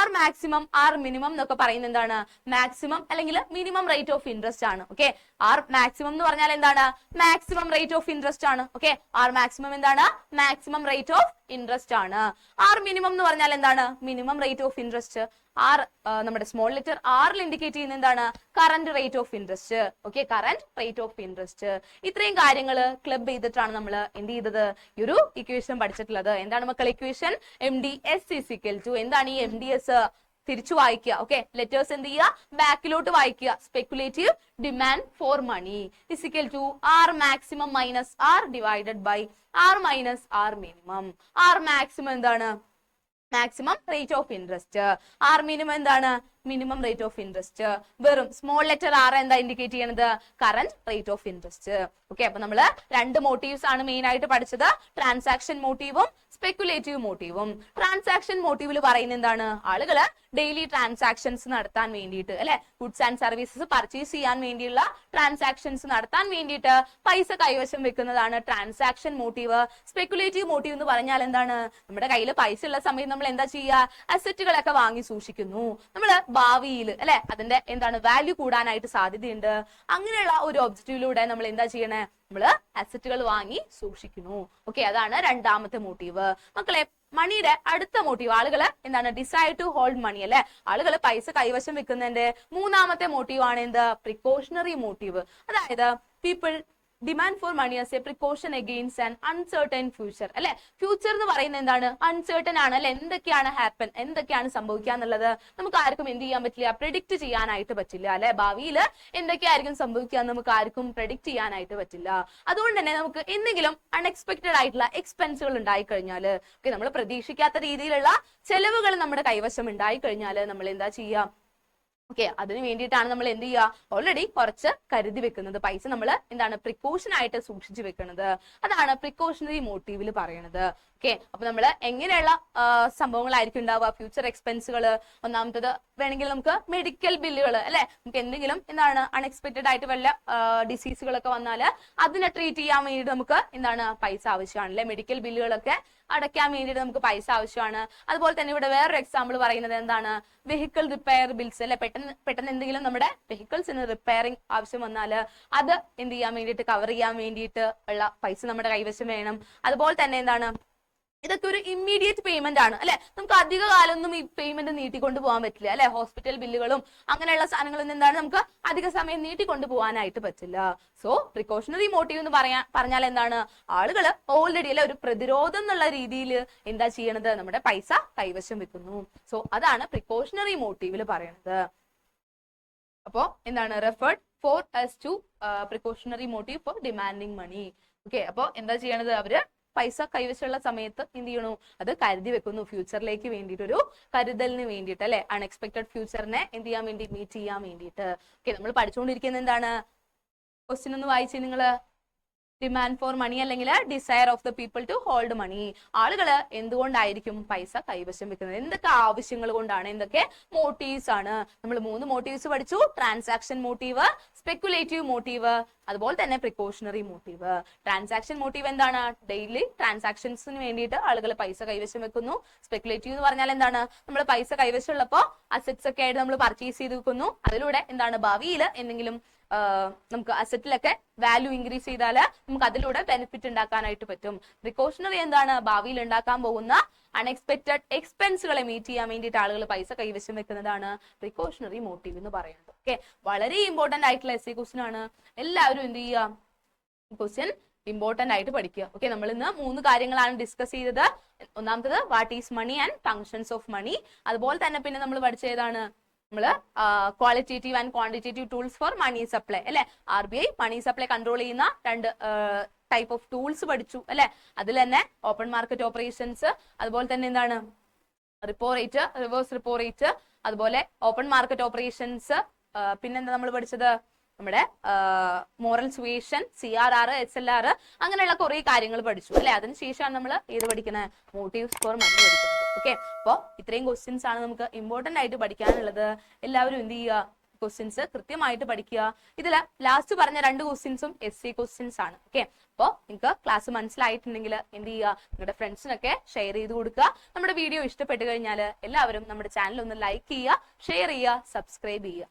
R maximum R minimum എന്നൊക്കെ പറയുന്നത് എന്താണ്? മാക്സിമം അല്ലെങ്കിൽ മിനിമം റേറ്റ് ഓഫ് ഇൻട്രസ്റ്റ് ആണ്. ഓക്കെ, R maximum എന്ന് പറഞ്ഞാൽ എന്താണ്? മാക്സിമം റേറ്റ് ഓഫ് ഇൻട്രസ്റ്റ് ആണ്. ഓക്കെ, R maximum എന്താണ്? മാക്സിമം റേറ്റ് ഓഫ് ഇൻട്രസ്റ്റ് ആണ്. R minimum എന്ന് പറഞ്ഞാൽ എന്താണ്? Minimum rate of interest. R നമ്മുടെ സ്മോൾ ലെറ്റർ ആറിൽ ഇൻഡിക്കേറ്റ് ചെയ്യുന്ന എന്താണ്? Current rate of interest. Okay, current rate of interest. ഇത്രയും കാര്യങ്ങൾ ക്ലബ് ചെയ്തിട്ടാണ് നമ്മൾ എന്ത് ചെയ്തത്? ഈ ഒരു ഇക്വേഷൻ പഠിച്ചിട്ടുള്ളത്. എന്താണ് മക്കൾ equation? MDS is equal to എന്താണ് ഈ MDS? തിരിച്ചു വായിക്കുക. ഓക്കെ, ലെറ്റേഴ്സ് എന്ത് ചെയ്യുക? ബാക്കിലോട്ട് വായിക്കുക. Speculative demand for money is equal to R maximum minus R divided by R minus R minimum. R maximum എന്താണ്? Maximum rate of interest. R minimum എന്താണ്? Minimum rate of interest. വെറും small letter R എന്താ indicate ചെയ്യണത്? Current rate of interest. Okay, അപ്പൊ നമ്മള് രണ്ട് motives ആണ് main ആയിട്ട് പഠിച്ചത്. ട്രാൻസാക്ഷൻ മോട്ടീവും സ്പെക്കുലേറ്റീവ് മോട്ടീവും. ട്രാൻസാക്ഷൻ മോട്ടീവിൽ പറയുന്നത് എന്താണ്? ആളുകള് ഡെയിലി ട്രാൻസാക്ഷൻസ് നടത്താൻ വേണ്ടിയിട്ട്, അല്ലെ, ഗുഡ്സ് ആൻഡ് സർവീസസ് പർച്ചേസ് ചെയ്യാൻ വേണ്ടിയുള്ള ട്രാൻസാക്ഷൻസ് നടത്താൻ വേണ്ടിയിട്ട് പൈസ കൈവശം വെക്കുന്നതാണ് ട്രാൻസാക്ഷൻ മോട്ടീവ്. സ്പെക്കുലേറ്റീവ് മോട്ടീവ് എന്ന് പറഞ്ഞാൽ എന്താണ്? നമ്മുടെ കയ്യിൽ പൈസ ഉള്ള സമയത്ത് നമ്മൾ എന്താ ചെയ്യുക? അസറ്റുകളൊക്കെ വാങ്ങി സൂക്ഷിക്കുന്നു. നമ്മള് ഭാവിയിൽ, അല്ലെ, അതിന്റെ എന്താണ് വാല്യൂ കൂടാനായിട്ട് സാധ്യതയുണ്ട്. അങ്ങനെയുള്ള ഒരു ഒബ്ജക്റ്റീവിലൂടെ നമ്മൾ എന്താ ചെയ്യണേ? നമ്മള് അസറ്റുകൾ വാങ്ങി സൂക്ഷിക്കുന്നു. ഓക്കെ, അതാണ് രണ്ടാമത്തെ മോട്ടീവ്. മക്കളെ, മണിയുടെ അടുത്ത മോട്ടീവ് ആളുകള് എന്താണ്? ഡിസൈർ ടു ഹോൾഡ് മണി, അല്ലെ, ആളുകൾ പൈസ കൈവശം വെക്കുന്നതിന്റെ മൂന്നാമത്തെ മോട്ടീവ് ആണ് എന്ത്? Precautionary motive. അതായത് people demand for money as a precaution against an uncertain future. അല്ലെ, ഫ്യൂച്ചർ എന്ന് പറയുന്നത് എന്താണ്? അൺസർട്ടൻ ആണ്, അല്ലെ, എന്തൊക്കെയാണ് ഹാപ്പൻ, എന്തൊക്കെയാണ് സംഭവിക്കുക എന്നുള്ളത് നമുക്ക് ആർക്കും എന്ത് ചെയ്യാൻ പറ്റില്ല? പ്രെഡിക്റ്റ് ചെയ്യാനായിട്ട് പറ്റില്ല. അല്ലെ, ഭാവിയിൽ എന്തൊക്കെയായിരിക്കും സംഭവിക്കുക എന്ന് നമുക്ക് ആർക്കും പ്രെഡിക്റ്റ് ചെയ്യാനായിട്ട് പറ്റില്ല. അതുകൊണ്ട് തന്നെ നമുക്ക് എന്തെങ്കിലും അൺഎക്സ്പെക്ടഡ് ആയിട്ടുള്ള എക്സ്പെൻസുകൾ ഉണ്ടായി കഴിഞ്ഞാൽ, നമ്മൾ പ്രതീക്ഷിക്കാത്ത രീതിയിലുള്ള ചെലവുകൾ നമ്മുടെ കൈവശം ഉണ്ടായി കഴിഞ്ഞാൽ നമ്മൾ എന്താ ചെയ്യുക? ഓക്കെ, അതിന് വേണ്ടിയിട്ടാണ് നമ്മൾ എന്ത് ചെയ്യുക? ഓൾറെഡി കുറച്ച് കരുതി വെക്കുന്നത്. പൈസ നമ്മൾ എന്താണ്? പ്രിക്കോഷൻ ആയിട്ട് സൂക്ഷിച്ചു വെക്കുന്നത്. അതാണ് പ്രിക്കോഷണറി മോട്ടീവിൽ പറയുന്നത്. ഓക്കെ, അപ്പൊ നമ്മൾ എങ്ങനെയുള്ള സംഭവങ്ങളായിരിക്കും ഉണ്ടാവുക? ഫ്യൂച്ചർ എക്സ്പെൻസുകൾ. ഒന്നാമത്തത് വേണമെങ്കിൽ നമുക്ക് മെഡിക്കൽ ബില്ലുകൾ, അല്ലെ, നമുക്ക് എന്തെങ്കിലും എന്താണ് അൺഎക്സ്പെക്ടഡ് ആയിട്ട് വല്ല ഡിസീസുകളൊക്കെ വന്നാൽ അതിനെ ട്രീറ്റ് ചെയ്യാൻ വേണ്ടിയിട്ട് നമുക്ക് എന്താണ്? പൈസ ആവശ്യമാണ്. അല്ലെ, മെഡിക്കൽ ബില്ലുകളൊക്കെ അടയ്ക്കാൻ വേണ്ടിയിട്ട് നമുക്ക് പൈസ ആവശ്യമാണ്. അതുപോലെ തന്നെ ഇവിടെ വേറൊരു എക്സാമ്പിൾ പറയുന്നത് എന്താണ്? വെഹിക്കിൾ റിപ്പയർ ബിൽസ്, അല്ലെ, പെട്ടെന്ന് എന്തെങ്കിലും നമ്മുടെ വെഹിക്കിൾസിന് റിപ്പയറിംഗ് ആവശ്യം വന്നാൽ അത് എന്ത് ചെയ്യാൻ വേണ്ടിയിട്ട്? കവർ ചെയ്യാൻ വേണ്ടിയിട്ട് ഉള്ള പൈസ നമ്മുടെ കൈവശം വേണം. അതുപോലെ തന്നെ എന്താണ്? ഇതൊക്കെ ഒരു ഇമ്മീഡിയറ്റ് പേയ്മെന്റ് ആണ്, അല്ലെ, നമുക്ക് അധിക കാലമൊന്നും ഈ പേയ്മെന്റ് നീട്ടിക്കൊണ്ടു പോകാൻ പറ്റില്ല. അല്ലെ, ഹോസ്പിറ്റൽ ബില്ലുകളും അങ്ങനെയുള്ള സാധനങ്ങളൊന്നും എന്താണ്? നമുക്ക് അധിക സമയം നീട്ടിക്കൊണ്ടു പോകാനായിട്ട് പറ്റില്ല. സോ പ്രിക്കോഷണറി മോട്ടീവ് എന്ന് പറഞ്ഞാൽ എന്താണ്? ആളുകൾ ഓൾറെഡി, അല്ലെ, ഒരു പ്രതിരോധം എന്നുള്ള രീതിയിൽ എന്താ ചെയ്യണത്? നമ്മുടെ പൈസ കൈവശം വെക്കുന്നു. സോ അതാണ് പ്രിക്കോഷണറി മോട്ടീവിൽ പറയുന്നത്. അപ്പോ എന്താണ്? Referred for as to precautionary motive for demanding money. Okay, അപ്പൊ എന്താ ചെയ്യണത്? അവര് പൈസ കൈവശമുള്ള സമയത്ത് എന്ത് ചെയ്യണു? അത് കരുതി വെക്കുന്നു. ഫ്യൂച്ചറിലേക്ക് വേണ്ടിയിട്ട്, ഒരു കരുതലിന് വേണ്ടിയിട്ട്, അല്ലെ, അൺഎക്സ്പെക്ടഡ് ഫ്യൂച്ചറിനെ എന്ത് ചെയ്യാൻ വേണ്ടി? മീറ്റ് ചെയ്യാൻ വേണ്ടിയിട്ട്. ഓക്കെ, നമ്മൾ പഠിച്ചുകൊണ്ടിരിക്കുന്നത് എന്താണ്? ക്വസ്റ്റ്യൻ ഒന്ന് വായിച്ചേ നിങ്ങള്. ഡിമാൻഡ് ഫോർ മണി അല്ലെങ്കിൽ desire of the people to hold money. ആളുകള് എന്തുകൊണ്ടായിരിക്കും പൈസ കൈവശം വെക്കുന്നത്? എന്തൊക്കെ ആവശ്യങ്ങൾ കൊണ്ടാണ്? എന്തൊക്കെ മോട്ടീവ്സ് ആണ്? നമ്മൾ 3 മോട്ടീവ്സ് പഠിച്ചു. ട്രാൻസാക്ഷൻ മോട്ടീവ്, സ്പെക്കുലേറ്റീവ് മോട്ടീവ്, അതുപോലെ തന്നെ പ്രിക്കോഷണറി മോട്ടീവ്. ട്രാൻസാക്ഷൻ മോട്ടീവ് എന്താണ്? ഡെയിലി ട്രാൻസാക്ഷൻസിന് വേണ്ടിയിട്ട് ആളുകൾ പൈസ കൈവശം വെക്കുന്നു. സ്പെക്കുലേറ്റീവ് എന്ന് പറഞ്ഞാൽ എന്താണ്? നമ്മൾ പൈസ കൈവശമുള്ളപ്പോ അസറ്റ്സ് ഒക്കെ ആയിട്ട് നമ്മൾ പർച്ചേസ് ചെയ്ത് വെക്കുന്നു. അതിലൂടെ എന്താണ്? ഭാവിയിൽ എന്തെങ്കിലും നമുക്ക് അസറ്റിലൊക്കെ വാല്യൂ ഇൻക്രീസ് ചെയ്താൽ നമുക്ക് അതിലൂടെ ബെനിഫിറ്റ് ഉണ്ടാക്കാനായിട്ട് പറ്റും. പ്രിക്കോഷണറി എന്താണ്? ഭാവിയിൽ ഉണ്ടാക്കാൻ പോകുന്ന അൺഎക്സ്പെക്ടഡ് എക്സ്പെൻസുകളെ മീറ്റ് ചെയ്യാൻ വേണ്ടിയിട്ട് ആളുകൾ പൈസ കൈവശം വെക്കുന്നതാണ് പ്രിക്കോഷണറി മോട്ടീവ് എന്ന് പറയുന്നത്. ഓക്കെ, വളരെ ഇമ്പോർട്ടന്റ് ആയിട്ടുള്ള എസ്സേ ക്വസ്റ്റ്യൻ ആണ്. എല്ലാവരും എന്ത് ചെയ്യുക? ക്വസ്റ്റ്യൻ ഇമ്പോർട്ടന്റ് ആയിട്ട് പഠിക്കുക. ഓക്കെ, നമ്മൾ ഇന്ന് 3 കാര്യങ്ങളാണ് ഡിസ്കസ് ചെയ്തത്. ഒന്നാമത്തത് what is money and functions of money. അതുപോലെ തന്നെ പിന്നെ നമ്മൾ പഠിച്ച ഏതാണ്, നമ്മള് qualitative and quantitative tools for money supply അല്ലെ. RBI മണി സപ്ലൈ കൺട്രോൾ ചെയ്യുന്ന 2 ടൈപ്പ് ഓഫ് ടൂൾസ് പഠിച്ചു അല്ലെ. അതിൽ തന്നെ ഓപ്പൺ മാർക്കറ്റ് ഓപ്പറേഷൻസ്, അതുപോലെ തന്നെ എന്താണ് repo rate, reverse repo rate, അതുപോലെ ഓപ്പൺ മാർക്കറ്റ് ഓപ്പറേഷൻസ്, പിന്നെന്താ നമ്മൾ പഠിച്ചത് നമ്മുടെ മോറൽ സുവേഷൻ, CRR, SLR, അങ്ങനെയുള്ള കുറെ കാര്യങ്ങൾ പഠിച്ചു അല്ലെ. അതിനുശേഷമാണ് നമ്മൾ ഏത് പഠിക്കുന്നത്, മോട്ടീവ്സ് ഫോർ മണി പഠിക്കുന്നത്. ഓക്കെ, അപ്പോൾ ഇത്രയും ക്വസ്റ്റ്യൻസ് ആണ് നമുക്ക് ഇമ്പോർട്ടന്റ് ആയിട്ട് പഠിക്കാനുള്ളത്. എല്ലാവരും എന്ത് ചെയ്യുക, ക്വസ്റ്റ്യൻസ് കൃത്യമായിട്ട് പഠിക്കുക. ഇതിൽ ലാസ്റ്റ് പറഞ്ഞ 2 ക്വസ്റ്റ്യൻസും SC ക്വസ്റ്റ്യൻസ് ആണ്. ഓക്കെ, അപ്പോൾ നിങ്ങൾക്ക് ക്ലാസ് മനസ്സിലായിട്ടുണ്ടെങ്കിൽ എന്ത് ചെയ്യുക, നിങ്ങളുടെ ഫ്രണ്ട്സിനൊക്കെ ഷെയർ ചെയ്ത് കൊടുക്കുക. നമ്മുടെ വീഡിയോ ഇഷ്ടപ്പെട്ട് കഴിഞ്ഞാൽ എല്ലാവരും നമ്മുടെ ചാനൽ ഒന്ന് ലൈക്ക് ചെയ്യുക, ഷെയർ ചെയ്യുക, സബ്സ്ക്രൈബ് ചെയ്യുക.